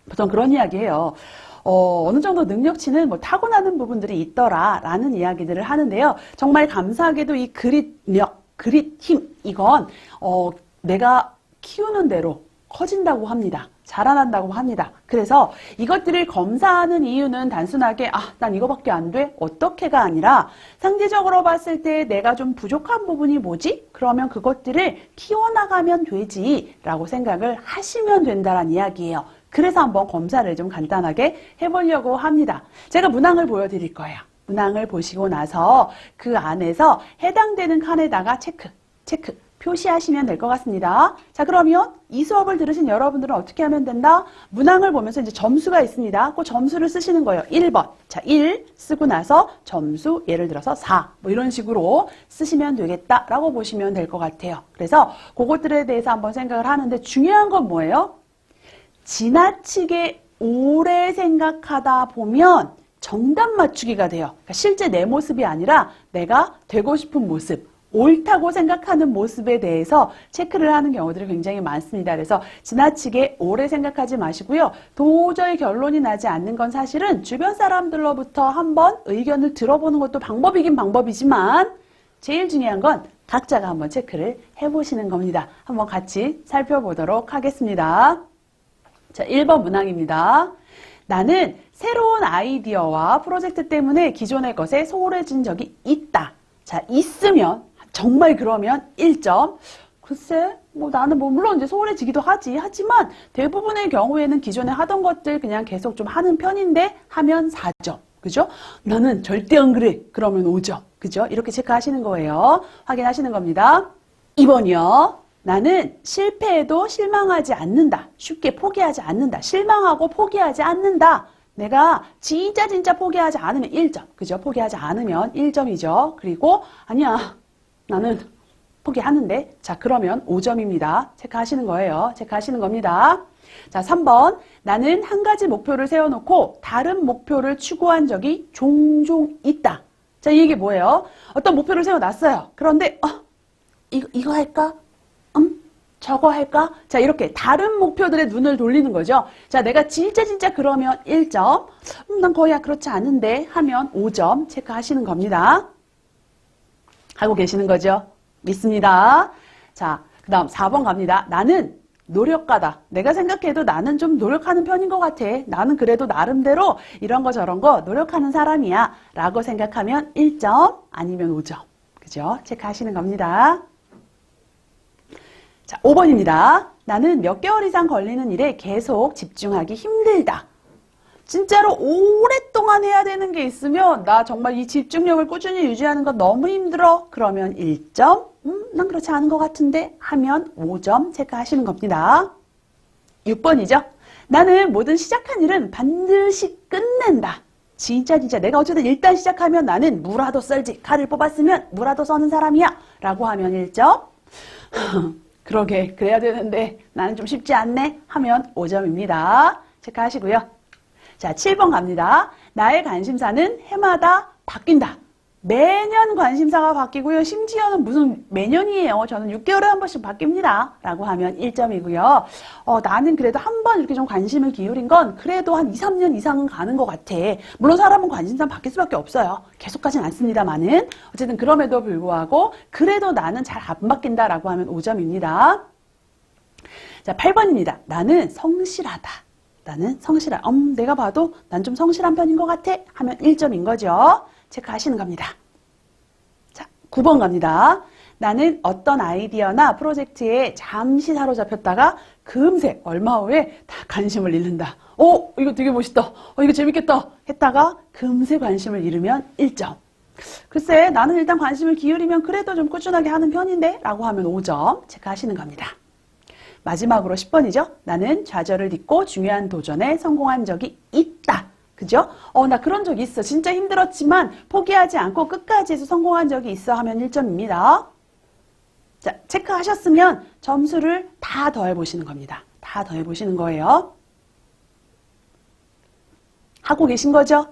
보통 그런 이야기해요. 어느 정도 능력치는 뭐 타고나는 부분들이 있더라라는 이야기들을 하는데요. 정말 감사하게도 이 그릿력, 그릿 힘, 이건 내가 키우는 대로 커진다고 합니다. 자라난다고 합니다. 그래서 이것들을 검사하는 이유는 단순하게 난 이거밖에 안 돼? 어떻게가 아니라 상대적으로 봤을 때 내가 좀 부족한 부분이 뭐지? 그러면 그것들을 키워나가면 되지 라고 생각을 하시면 된다는 이야기예요. 그래서 한번 검사를 좀 간단하게 해보려고 합니다. 제가 문항을 보여드릴 거예요. 문항을 보시고 나서 그 안에서 해당되는 칸에다가 체크 표시하시면 될 것 같습니다. 자, 그러면 이 수업을 들으신 여러분들은 어떻게 하면 된다? 문항을 보면서 이제 점수가 있습니다. 그 점수를 쓰시는 거예요. 1번. 자, 1 쓰고 나서 점수 예를 들어서 4. 뭐 이런 식으로 쓰시면 되겠다라고 보시면 될 것 같아요. 그래서 그것들에 대해서 한번 생각을 하는데 중요한 건 뭐예요? 지나치게 오래 생각하다 보면 정답 맞추기가 돼요. 그러니까 실제 내 모습이 아니라 내가 되고 싶은 모습, 옳다고 생각하는 모습에 대해서 체크를 하는 경우들이 굉장히 많습니다. 그래서 지나치게 오래 생각하지 마시고요. 도저히 결론이 나지 않는 건 사실은 주변 사람들로부터 한번 의견을 들어보는 것도 방법이긴 방법이지만 제일 중요한 건 각자가 한번 체크를 해보시는 겁니다. 한번 같이 살펴보도록 하겠습니다. 자, 1번 문항입니다. 나는 새로운 아이디어와 프로젝트 때문에 기존의 것에 소홀해진 적이 있다. 자, 있으면 정말 그러면 1점. 글쎄, 나는 물론 이제 소홀해지기도 하지만 대부분의 경우에는 기존에 하던 것들 그냥 계속 좀 하는 편인데 하면 4점. 그죠? 나는 절대 안 그래. 그러면 5점. 그죠? 이렇게 체크하시는 거예요. 확인하시는 겁니다. 2번이요. 나는 실패해도 실망하지 않는다. 쉽게 포기하지 않는다. 실망하고 포기하지 않는다. 내가 진짜 포기하지 않으면 1점. 그죠? 포기하지 않으면 1점이죠. 그리고 아니야. 나는 포기하는데. 자, 그러면 5점입니다. 체크하시는 거예요. 체크하시는 겁니다. 자, 3번. 나는 한 가지 목표를 세워놓고 다른 목표를 추구한 적이 종종 있다. 자, 이게 뭐예요? 어떤 목표를 세워놨어요. 그런데 이거 할까? 저거 할까? 자, 이렇게 다른 목표들의 눈을 돌리는 거죠. 자, 내가 진짜 그러면 1점. 난 거의 그렇지 않은데 하면 5점 체크하시는 겁니다. 하고 계시는 거죠. 믿습니다. 자, 그 다음 4번 갑니다. 나는 노력가다. 내가 생각해도 나는 좀 노력하는 편인 것 같아. 나는 그래도 나름대로 이런 거 저런 거 노력하는 사람이야. 라고 생각하면 1점 아니면 5점. 그죠? 체크하시는 겁니다. 자, 5번입니다. 나는 몇 개월 이상 걸리는 일에 계속 집중하기 힘들다. 진짜로 오랫동안 해야 되는 게 있으면 나 정말 이 집중력을 꾸준히 유지하는 건 너무 힘들어. 그러면 1점. 난 그렇지 않은 것 같은데 하면 5점 체크하시는 겁니다. 6번이죠. 나는 모든 시작한 일은 반드시 끝낸다. 진짜 내가 어쨌든 일단 시작하면 나는 무라도 썰지. 칼을 뽑았으면 무라도 써는 사람이야. 라고 하면 1점. 그러게 그래야 되는데 나는 좀 쉽지 않네 하면 5점입니다. 체크하시고요. 자, 7번 갑니다. 나의 관심사는 해마다 바뀐다. 매년 관심사가 바뀌고요. 심지어는 무슨 매년이에요. 저는 6개월에 한 번씩 바뀝니다. 라고 하면 1점이고요. 나는 그래도 한 번 이렇게 좀 관심을 기울인 건 그래도 한 2, 3년 이상은 가는 것 같아. 물론 사람은 관심사 바뀔 수밖에 없어요. 계속 가진 않습니다만은. 어쨌든 그럼에도 불구하고 그래도 나는 잘 안 바뀐다라고 하면 5점입니다. 자, 8번입니다. 나는 성실하다. 나는 성실하다. 내가 봐도 난 좀 성실한 편인 것 같아. 하면 1점인 거죠. 체크하시는 겁니다. 자, 9번 갑니다. 나는 어떤 아이디어나 프로젝트에 잠시 사로잡혔다가 금세 얼마 후에 다 관심을 잃는다. 이거 되게 멋있다. 이거 재밌겠다. 했다가 금세 관심을 잃으면 1점. 글쎄, 나는 일단 관심을 기울이면 그래도 좀 꾸준하게 하는 편인데? 라고 하면 5점 체크하시는 겁니다. 마지막으로 10번이죠. 나는 좌절을 딛고 중요한 도전에 성공한 적이 있다. 그죠? 나 그런 적 있어. 진짜 힘들었지만 포기하지 않고 끝까지 해서 성공한 적이 있어 하면 1점입니다. 자, 체크하셨으면 점수를 다 더해보시는 겁니다. 다 더해보시는 거예요. 하고 계신 거죠?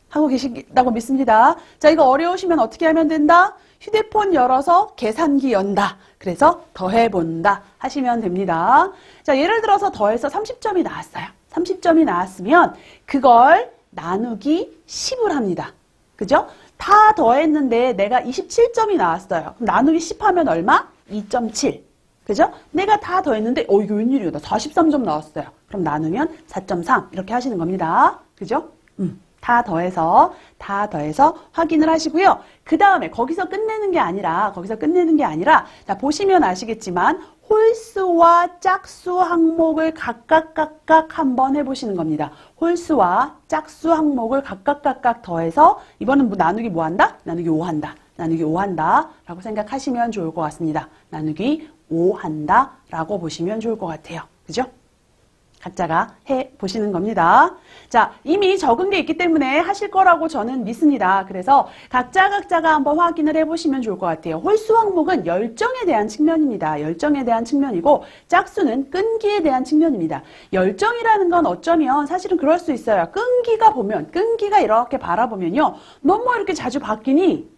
하고 계신다고 믿습니다. 자, 이거 어려우시면 어떻게 하면 된다? 휴대폰 열어서 계산기 연다. 그래서 더해본다 하시면 됩니다. 자, 예를 들어서 더해서 30점이 나왔어요. 30점이 나왔으면 그걸 나누기 10을 합니다. 그죠? 다 더했는데 내가 27점이 나왔어요. 그럼 나누기 10 하면 얼마? 2.7. 그죠? 내가 다 더했는데 이거 웬일이야? 나 43점 나왔어요. 그럼 나누면 4.3 이렇게 하시는 겁니다. 그죠? 다 더해서 확인을 하시고요. 그 다음에 거기서 끝내는 게 아니라 자, 보시면 아시겠지만 홀수와 짝수 항목을 각각 한번 해보시는 겁니다. 홀수와 짝수 항목을 각각 더해서 이번엔 나누기 뭐 한다? 나누기 5 한다. 나누기 5 한다 라고 생각하시면 좋을 것 같습니다. 나누기 5 한다 라고 보시면 좋을 것 같아요. 그죠? 각자가 해보시는 겁니다. 자, 이미 적은 게 있기 때문에 하실 거라고 저는 믿습니다. 그래서 각자가 한번 확인을 해보시면 좋을 것 같아요. 홀수 항목은 열정에 대한 측면입니다. 열정에 대한 측면이고 짝수는 끈기에 대한 측면입니다. 열정이라는 건 어쩌면 사실은 그럴 수 있어요. 끈기가 이렇게 바라보면요. 너무 이렇게 자주 바뀌니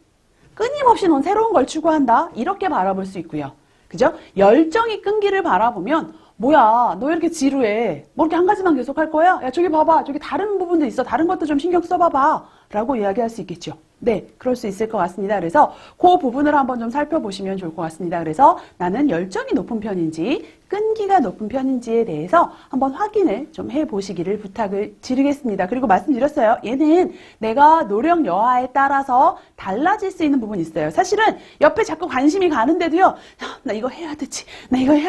끊임없이 넌 새로운 걸 추구한다. 이렇게 바라볼 수 있고요. 그죠? 열정이 끈기를 바라보면 뭐야, 너 왜 이렇게 지루해? 뭐 이렇게 한 가지만 계속 할 거야? 야, 저기 봐봐. 저기 다른 부분도 있어. 다른 것도 좀 신경 써봐봐. 라고 이야기할 수 있겠죠. 네, 그럴 수 있을 것 같습니다. 그래서 그 부분을 한번 좀 살펴보시면 좋을 것 같습니다. 그래서 나는 열정이 높은 편인지 끈기가 높은 편인지에 대해서 한번 확인을 좀 해보시기를 부탁을 드리겠습니다. 그리고 말씀드렸어요. 얘는 내가 노력 여하에 따라서 달라질 수 있는 부분이 있어요. 사실은 옆에 자꾸 관심이 가는데도요. 나 이거 해야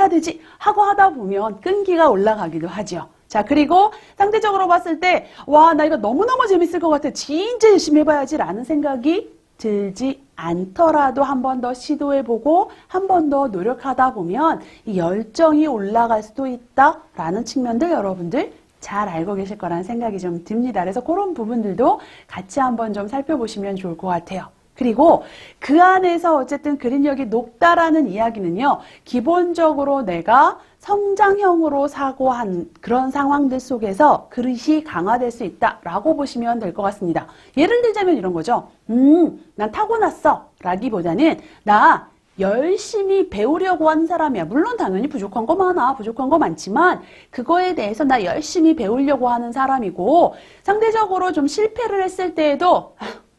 되지 하고 하다 보면 끈기가 올라가기도 하죠. 자, 그리고 상대적으로 봤을 때 와, 나 이거 너무너무 재밌을 것 같아. 진짜 열심히 해봐야지 라는 생각이 들지 않더라도 한 번 더 시도해보고 한 번 더 노력하다 보면 이 열정이 올라갈 수도 있다라는 측면들 여러분들 잘 알고 계실 거라는 생각이 좀 듭니다. 그래서 그런 부분들도 같이 한번 좀 살펴보시면 좋을 것 같아요. 그리고 그 안에서 어쨌든 그린력이 높다라는 이야기는요. 기본적으로 내가 성장형으로 사고한 그런 상황들 속에서 그릇이 강화될 수 있다라고 보시면 될 것 같습니다. 예를 들자면 이런 거죠. 난 타고났어 라기보다는 나 열심히 배우려고 하는 사람이야. 물론 당연히 부족한 거 많지만 그거에 대해서 나 열심히 배우려고 하는 사람이고 상대적으로 좀 실패를 했을 때에도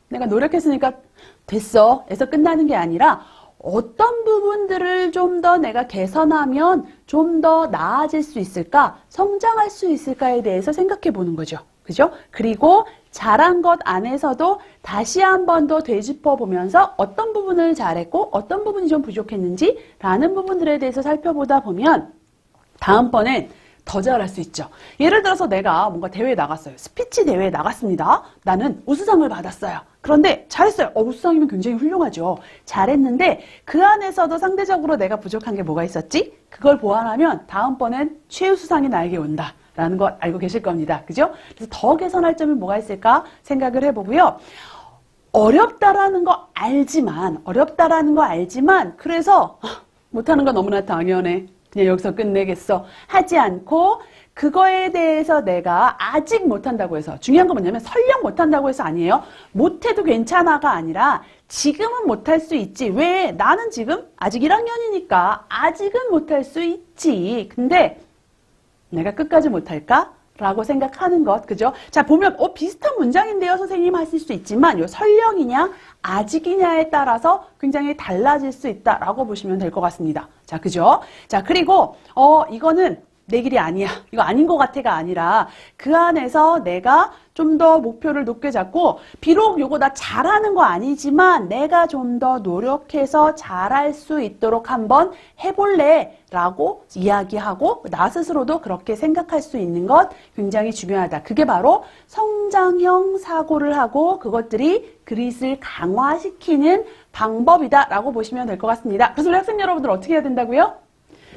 내가 노력했으니까 됐어 에서 끝나는 게 아니라 어떤 부분들을 좀 더 내가 개선하면 좀 더 나아질 수 있을까, 성장할 수 있을까에 대해서 생각해 보는 거죠. 그죠? 그리고 잘한 것 안에서도 다시 한 번 더 되짚어 보면서 어떤 부분을 잘했고 어떤 부분이 좀 부족했는지 라는 부분들에 대해서 살펴보다 보면 다음번엔 더 잘할 수 있죠. 예를 들어서 내가 뭔가 대회에 나갔어요. 스피치 대회에 나갔습니다. 나는 우수상을 받았어요. 그런데 잘했어요. 우수상이면 굉장히 훌륭하죠. 잘했는데 그 안에서도 상대적으로 내가 부족한 게 뭐가 있었지? 그걸 보완하면 다음번엔 최우수상이 나에게 온다. 라는 거 알고 계실 겁니다. 그죠? 그래서 더 개선할 점이 뭐가 있을까 생각을 해보고요. 어렵다라는 거 알지만 그래서 못하는 건 너무나 당연해. 그냥 여기서 끝내겠어. 하지 않고 그거에 대해서 내가 아직 못한다고 해서, 중요한 건 뭐냐면 설령 못한다고 해서 아니에요. 못해도 괜찮아가 아니라 지금은 못할 수 있지. 왜? 나는 지금 아직 1학년이니까 아직은 못할 수 있지. 근데 내가 끝까지 못할까? 라고 생각하는 것, 그죠? 자, 보면, 비슷한 문장인데요, 선생님 하실 수 있지만, 요 설령이냐, 아직이냐에 따라서 굉장히 달라질 수 있다라고 보시면 될 것 같습니다. 자, 그죠? 자, 그리고, 이거는 내 길이 아니야. 이거 아닌 것 같아가 아니라, 그 안에서 내가 좀 더 목표를 높게 잡고, 비록 요거 나 잘하는 거 아니지만, 내가 좀 더 노력해서 잘할 수 있도록 한번 해볼래? 라고 이야기하고, 나 스스로도 그렇게 생각할 수 있는 것 굉장히 중요하다. 그게 바로 성장형 사고를 하고, 그것들이 그릿을 강화시키는 방법이다. 라고 보시면 될 것 같습니다. 그래서 우리 학생 여러분들 어떻게 해야 된다고요?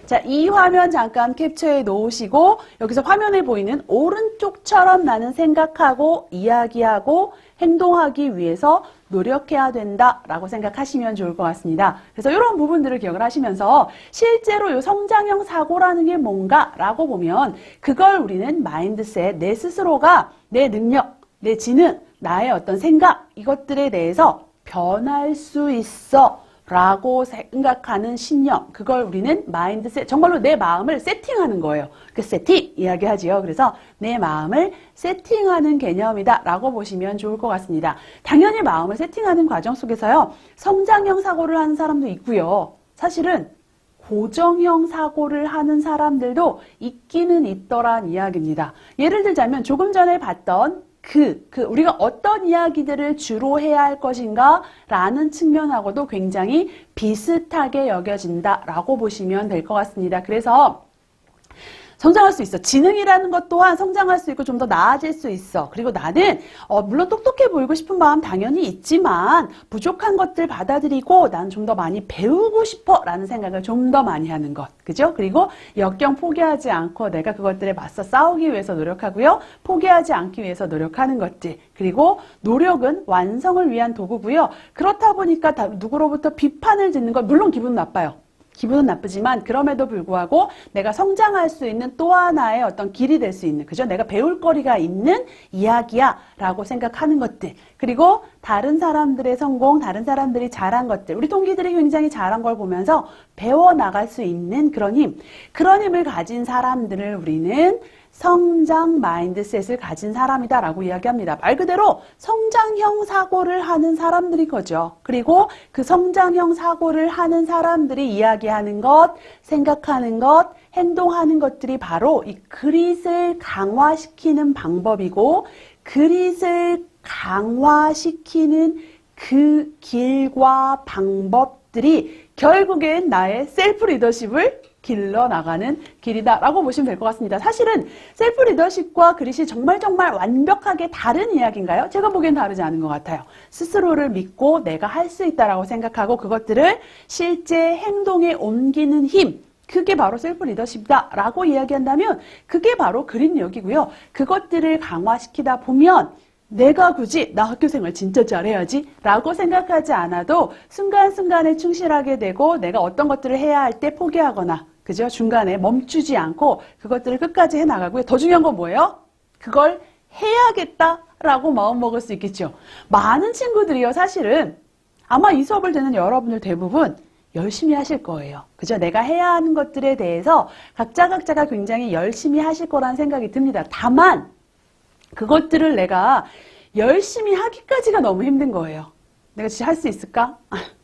자, 이 화면 잠깐 캡처해 놓으시고 여기서 화면에 보이는 오른쪽처럼 나는 생각하고 이야기하고 행동하기 위해서 노력해야 된다라고 생각하시면 좋을 것 같습니다. 그래서 이런 부분들을 기억을 하시면서 실제로 이 성장형 사고라는 게 뭔가라고 보면 그걸 우리는 마인드셋, 내 스스로가 내 능력, 내 지능, 나의 어떤 생각 이것들에 대해서 변할 수 있어 라고 생각하는 신념, 그걸 우리는 마인드셋, 정말로 내 마음을 세팅하는 거예요. 그 세팅 이야기하지요. 그래서 내 마음을 세팅하는 개념이다 라고 보시면 좋을 것 같습니다. 당연히 마음을 세팅하는 과정 속에서요, 성장형 사고를 하는 사람도 있고요. 사실은 고정형 사고를 하는 사람들도 있기는 있더란 이야기입니다. 예를 들자면 조금 전에 봤던 우리가 어떤 이야기들을 주로 해야 할 것인가 라는 측면하고도 굉장히 비슷하게 여겨진다라고 보시면 될 것 같습니다. 그래서 성장할 수 있어. 지능이라는 것 또한 성장할 수 있고 좀 더 나아질 수 있어. 그리고 나는 물론 똑똑해 보이고 싶은 마음 당연히 있지만 부족한 것들 받아들이고 난 좀 더 많이 배우고 싶어 라는 생각을 좀 더 많이 하는 것. 그죠? 그리고 역경 포기하지 않고 내가 그것들에 맞서 싸우기 위해서 노력하고요. 포기하지 않기 위해서 노력하는 것들. 그리고 노력은 완성을 위한 도구고요. 그렇다 보니까 누구로부터 비판을 듣는 것 물론 기분 나빠요. 기분은 나쁘지만 그럼에도 불구하고 내가 성장할 수 있는 또 하나의 어떤 길이 될 수 있는, 그죠? 내가 배울 거리가 있는 이야기야 라고 생각하는 것들. 그리고 다른 사람들의 성공, 다른 사람들이 잘한 것들, 우리 동기들이 굉장히 잘한 걸 보면서 배워나갈 수 있는 그런 힘을 가진 사람들을 우리는 성장 마인드셋을 가진 사람이다라고 이야기합니다. 말 그대로 성장형 사고를 하는 사람들인 거죠. 그리고 그 성장형 사고를 하는 사람들이 이야기하는 것, 생각하는 것, 행동하는 것들이 바로 이 그릿을 강화시키는 방법이고 그릿을 강화시키는 그 길과 방법들이 결국엔 나의 셀프 리더십을 길러나가는 길이다라고 보시면 될 것 같습니다. 사실은 셀프 리더십과 그릿이 정말 완벽하게 다른 이야기인가요? 제가 보기엔 다르지 않은 것 같아요. 스스로를 믿고 내가 할 수 있다라고 생각하고 그것들을 실제 행동에 옮기는 힘, 그게 바로 셀프 리더십이다라고 이야기한다면 그게 바로 그릿력이고요. 그것들을 강화시키다 보면 내가 굳이 나 학교생활 진짜 잘해야지 라고 생각하지 않아도 순간순간에 충실하게 되고 내가 어떤 것들을 해야 할 때 포기하거나 그죠? 중간에 멈추지 않고 그것들을 끝까지 해나가고요. 더 중요한 건 뭐예요? 그걸 해야겠다라고 마음먹을 수 있겠죠. 많은 친구들이요. 사실은 아마 이 수업을 듣는 여러분들 대부분 열심히 하실 거예요. 그죠? 내가 해야 하는 것들에 대해서 각자가 굉장히 열심히 하실 거라는 생각이 듭니다. 다만 그것들을 내가 열심히 하기까지가 너무 힘든 거예요. 내가 진짜 할 수 있을까?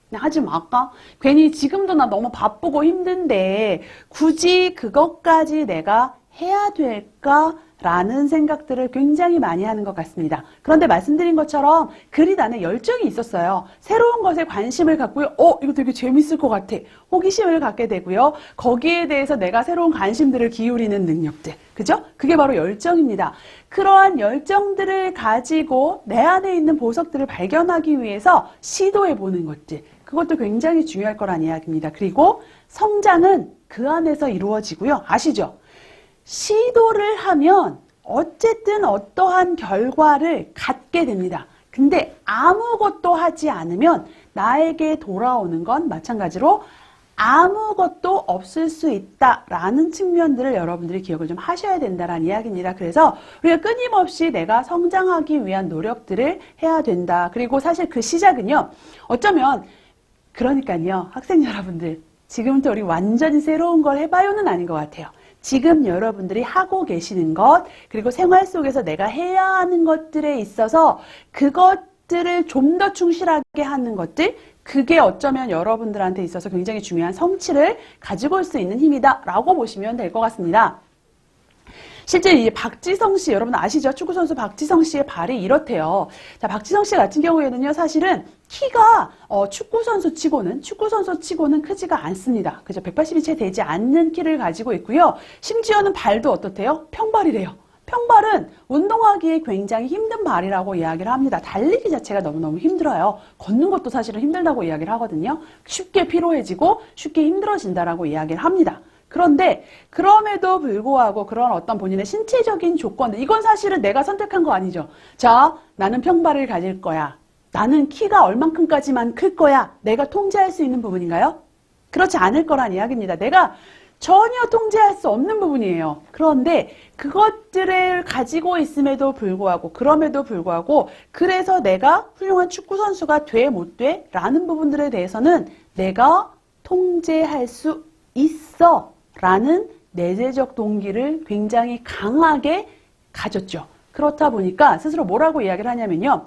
그냥 하지 말까? 괜히 지금도 나 너무 바쁘고 힘든데 굳이 그것까지 내가 해야 될까? 라는 생각들을 굉장히 많이 하는 것 같습니다. 그런데 말씀드린 것처럼 그릿 안에 열정이 있었어요. 새로운 것에 관심을 갖고요. 이거 되게 재밌을 것 같아. 호기심을 갖게 되고요. 거기에 대해서 내가 새로운 관심들을 기울이는 능력들. 그죠? 그게 바로 열정입니다. 그러한 열정들을 가지고 내 안에 있는 보석들을 발견하기 위해서 시도해보는 것들. 그것도 굉장히 중요할 거란 이야기입니다. 그리고 성장은 그 안에서 이루어지고요. 아시죠? 시도를 하면 어쨌든 어떠한 결과를 갖게 됩니다. 근데 아무것도 하지 않으면 나에게 돌아오는 건 마찬가지로 아무것도 없을 수 있다라는 측면들을 여러분들이 기억을 좀 하셔야 된다라는 이야기입니다. 그래서 우리가 끊임없이 내가 성장하기 위한 노력들을 해야 된다. 그리고 사실 그 시작은요, 어쩌면 그러니까요, 학생 여러분들 지금부터 우리 완전히 새로운 걸 해봐요는 아닌 것 같아요. 지금 여러분들이 하고 계시는 것, 그리고 생활 속에서 내가 해야 하는 것들에 있어서 그것들을 좀 더 충실하게 하는 것들, 그게 어쩌면 여러분들한테 있어서 굉장히 중요한 성취를 가지고 올 수 있는 힘이다라고 보시면 될 것 같습니다. 실제 이 박지성 씨, 여러분 아시죠? 축구선수 박지성 씨의 발이 이렇대요. 자, 박지성 씨 같은 경우에는요, 사실은 키가 축구선수 치고는 크지가 않습니다. 그죠? 180이 채 되지 않는 키를 가지고 있고요. 심지어는 발도 어떻대요? 평발이래요. 평발은 운동하기에 굉장히 힘든 발이라고 이야기를 합니다. 달리기 자체가 너무너무 힘들어요. 걷는 것도 사실은 힘들다고 이야기를 하거든요. 쉽게 피로해지고 쉽게 힘들어진다라고 이야기를 합니다. 그런데 그럼에도 불구하고 그런 어떤 본인의 신체적인 조건들, 이건 사실은 내가 선택한 거 아니죠. 자, 나는 평발을 가질 거야. 나는 키가 얼만큼까지만 클 거야. 내가 통제할 수 있는 부분인가요? 그렇지 않을 거란 이야기입니다. 내가 전혀 통제할 수 없는 부분이에요. 그런데 그것들을 가지고 있음에도 불구하고, 그럼에도 불구하고, 그래서 내가 훌륭한 축구선수가 돼, 못 돼? 라는 부분들에 대해서는 내가 통제할 수 있어. 라는 내재적 동기를 굉장히 강하게 가졌죠. 그렇다 보니까 스스로 뭐라고 이야기를 하냐면요.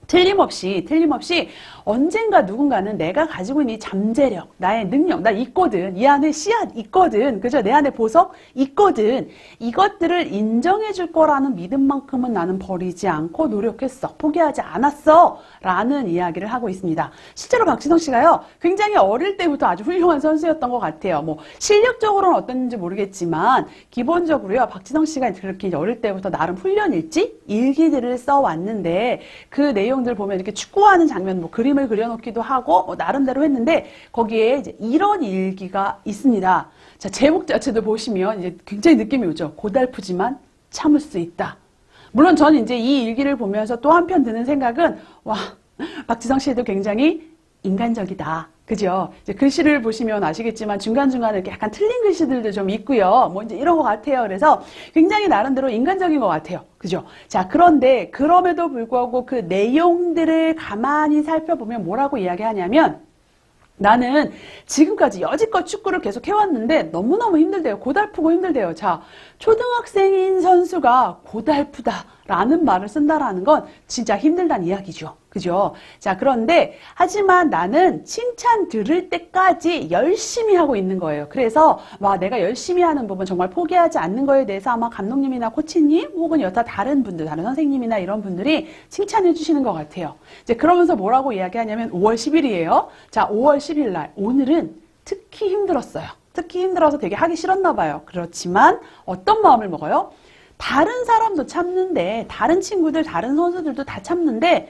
틀림없이 언젠가 누군가는 내가 가지고 있는 이 잠재력, 나의 능력, 나 있거든. 이 안에 씨앗 있거든. 그죠? 내 안에 보석 있거든. 이것들을 인정해 줄 거라는 믿음만큼은 나는 버리지 않고 노력했어. 포기하지 않았어. 라는 이야기를 하고 있습니다. 실제로 박지성 씨가요, 굉장히 어릴 때부터 아주 훌륭한 선수였던 것 같아요. 뭐, 실력적으로는 어땠는지 모르겠지만, 기본적으로요, 박지성 씨가 그렇게 이제 어릴 때부터 나름 훈련일지, 일기들을 써왔는데, 그 내용들 보면 이렇게 축구하는 장면, 뭐, 그림을 그려놓기도 하고, 뭐 나름대로 했는데, 거기에 이제 이런 일기가 있습니다. 자, 제목 자체도 보시면 이제 굉장히 느낌이 오죠. 고달프지만 참을 수 있다. 물론 저는 이제 이 일기를 보면서 또 한편 드는 생각은, 와, 박지성 씨도 굉장히 인간적이다. 그죠? 이제 글씨를 보시면 아시겠지만 중간중간에 이렇게 약간 틀린 글씨들도 좀 있고요. 뭐 이제 이런 것 같아요. 그래서 굉장히 나름대로 인간적인 것 같아요. 그죠? 자, 그런데 그럼에도 불구하고 그 내용들을 가만히 살펴보면 뭐라고 이야기하냐면, 나는 지금까지 여지껏 축구를 계속 해왔는데 너무너무 힘들대요. 고달프고 힘들대요. 자, 초등학생인 선수가 고달프다라는 말을 쓴다라는 건 진짜 힘들다는 이야기죠. 그죠? 자, 그런데 하지만 나는 칭찬 들을 때까지 열심히 하고 있는 거예요. 그래서 와, 내가 열심히 하는 부분, 정말 포기하지 않는 거에 대해서 아마 감독님이나 코치님 혹은 여타 다른 분들, 다른 선생님이나 이런 분들이 칭찬해 주시는 것 같아요. 이제 그러면서 뭐라고 이야기하냐면 5월 10일이에요. 자, 5월 10일 날 오늘은 특히 힘들었어요. 특히 힘들어서 되게 하기 싫었나 봐요. 그렇지만 어떤 마음을 먹어요? 다른 사람도 참는데, 다른 친구들, 다른 선수들도 다 참는데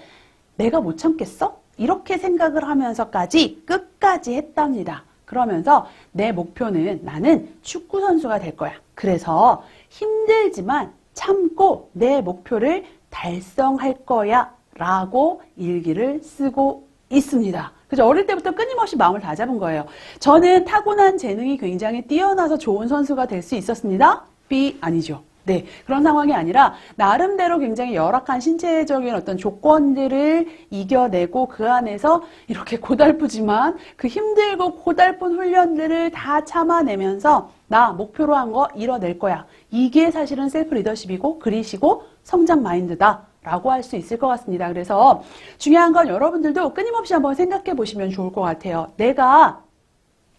내가 못 참겠어? 이렇게 생각을 하면서까지 끝까지 했답니다. 그러면서 내 목표는 나는 축구 선수가 될 거야. 그래서 힘들지만 참고 내 목표를 달성할 거야. 라고 일기를 쓰고 있습니다. 그죠? 어릴 때부터 끊임없이 마음을 다잡은 거예요. 저는 타고난 재능이 굉장히 뛰어나서 좋은 선수가 될 수 있었습니다. B 아니죠. 네, 그런 상황이 아니라 나름대로 굉장히 열악한 신체적인 어떤 조건들을 이겨내고 그 안에서 이렇게 고달프지만 그 힘들고 고달픈 훈련들을 다 참아내면서 나 목표로 한 거 이뤄낼 거야. 이게 사실은 셀프 리더십이고 그리시고 성장 마인드다. 라고 할 수 있을 것 같습니다. 그래서 중요한 건 여러분들도 끊임없이 한번 생각해 보시면 좋을 것 같아요. 내가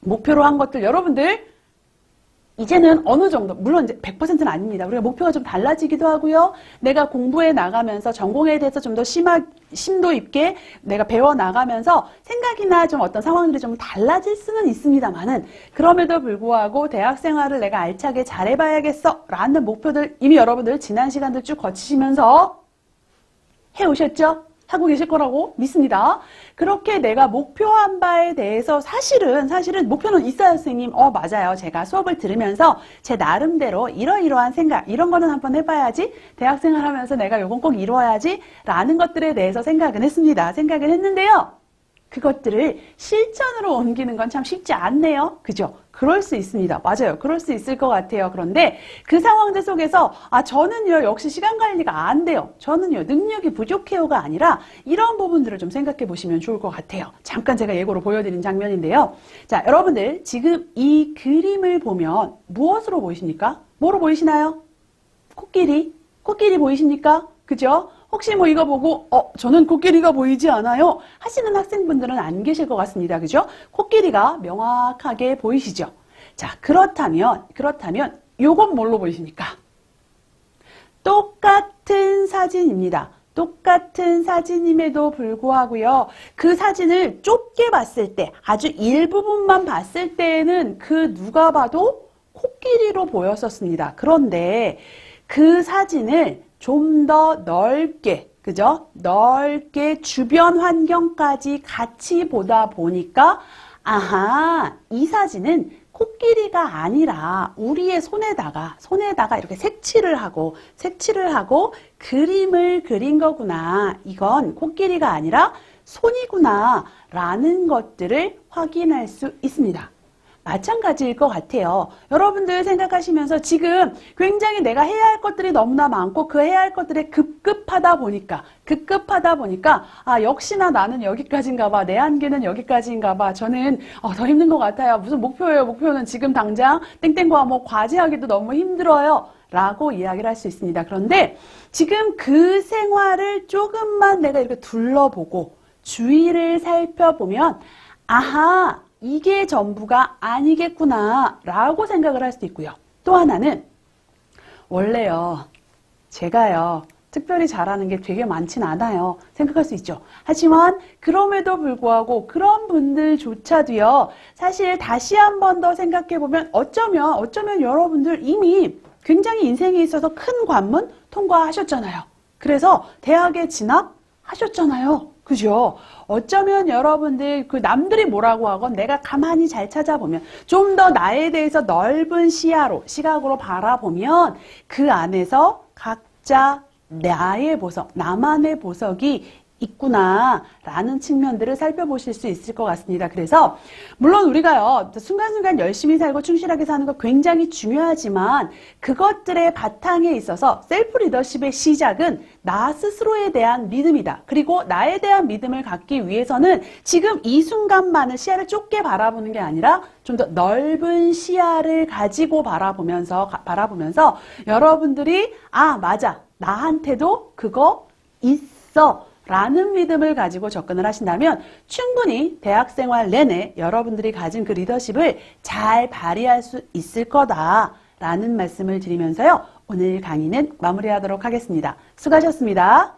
목표로 한 것들 여러분들 이제는 어느 정도, 물론 이제 100%는 아닙니다. 우리가 목표가 좀 달라지기도 하고요. 내가 공부해 나가면서 전공에 대해서 좀 더 심도 있게 내가 배워 나가면서 생각이나 좀 어떤 상황들이 좀 달라질 수는 있습니다만은 그럼에도 불구하고 대학 생활을 내가 알차게 잘해봐야겠어 라는 목표들 이미 여러분들 지난 시간들 쭉 거치시면서 해오셨죠? 하고 계실 거라고 믿습니다. 그렇게 내가 목표한 바에 대해서 사실은 목표는 있어요, 선생님. 맞아요. 제가 수업을 들으면서 제 나름대로 이러이러한 생각, 이런 거는 한번 해봐야지. 대학생활 하면서 내가 요건 꼭 이루어야지. 라는 것들에 대해서 생각은 했습니다. 생각을 했는데요. 그것들을 실천으로 옮기는 건 참 쉽지 않네요. 그죠? 그럴 수 있습니다. 맞아요. 그럴 수 있을 것 같아요. 그런데 그 상황들 속에서 저는요 역시 시간 관리가 안 돼요. 저는요 능력이 부족해요가 아니라 이런 부분들을 좀 생각해 보시면 좋을 것 같아요. 잠깐 제가 예고로 보여드린 장면인데요. 자, 여러분들 지금 이 그림을 보면 무엇으로 보이십니까? 뭐로 보이시나요? 코끼리? 코끼리 보이십니까? 그죠? 혹시 뭐 이거 보고 저는 코끼리가 보이지 않아요 하시는 학생분들은 안 계실 것 같습니다. 그죠? 코끼리가 명확하게 보이시죠? 자, 그렇다면 요건 뭘로 보이십니까? 똑같은 사진입니다. 똑같은 사진임에도 불구하고요. 그 사진을 좁게 봤을 때, 아주 일부분만 봤을 때에는 그 누가 봐도 코끼리로 보였었습니다. 그런데 그 사진을 좀 더 넓게, 그죠? 넓게 주변 환경까지 같이 보다 보니까, 아하, 이 사진은 코끼리가 아니라 우리의 손에다가 이렇게 색칠을 하고 그림을 그린 거구나. 이건 코끼리가 아니라 손이구나. 라는 것들을 확인할 수 있습니다. 마찬가지일 것 같아요. 여러분들 생각하시면서 지금 굉장히 내가 해야 할 것들이 너무나 많고 그 해야 할 것들이 급급하다 보니까 역시나 나는 여기까지인가 봐. 내 한계는 여기까지인가 봐. 저는 더 힘든 것 같아요. 무슨 목표예요? 목표는 지금 당장 땡땡 과목 과제하기도 너무 힘들어요. 라고 이야기를 할 수 있습니다. 그런데 지금 그 생활을 조금만 내가 이렇게 둘러보고 주위를 살펴보면 아하, 이게 전부가 아니겠구나 라고 생각을 할 수도 있고요. 또 하나는 원래요 제가요 특별히 잘하는 게 되게 많진 않아요 생각할 수 있죠. 하지만 그럼에도 불구하고 그런 분들조차도요 사실 다시 한 번 더 생각해 보면 어쩌면 여러분들 이미 굉장히 인생에 있어서 큰 관문 통과하셨잖아요. 그래서 대학에 진학하셨잖아요. 그죠? 어쩌면 여러분들 그 남들이 뭐라고 하건 내가 가만히 잘 찾아보면 좀 더 나에 대해서 넓은 시각으로 바라보면 그 안에서 각자 나의 보석, 나만의 보석이 있구나 라는 측면들을 살펴보실 수 있을 것 같습니다. 그래서 물론 우리가요 순간순간 열심히 살고 충실하게 사는 거 굉장히 중요하지만 그것들의 바탕에 있어서 셀프 리더십의 시작은 나 스스로에 대한 믿음이다. 그리고 나에 대한 믿음을 갖기 위해서는 지금 이 순간만을 시야를 좁게 바라보는 게 아니라 좀 더 넓은 시야를 가지고 바라보면서 여러분들이 맞아 나한테도 그거 있어 라는 믿음을 가지고 접근을 하신다면 충분히 대학생활 내내 여러분들이 가진 그 리더십을 잘 발휘할 수 있을 거다라는 말씀을 드리면서요. 오늘 강의는 마무리하도록 하겠습니다. 수고하셨습니다.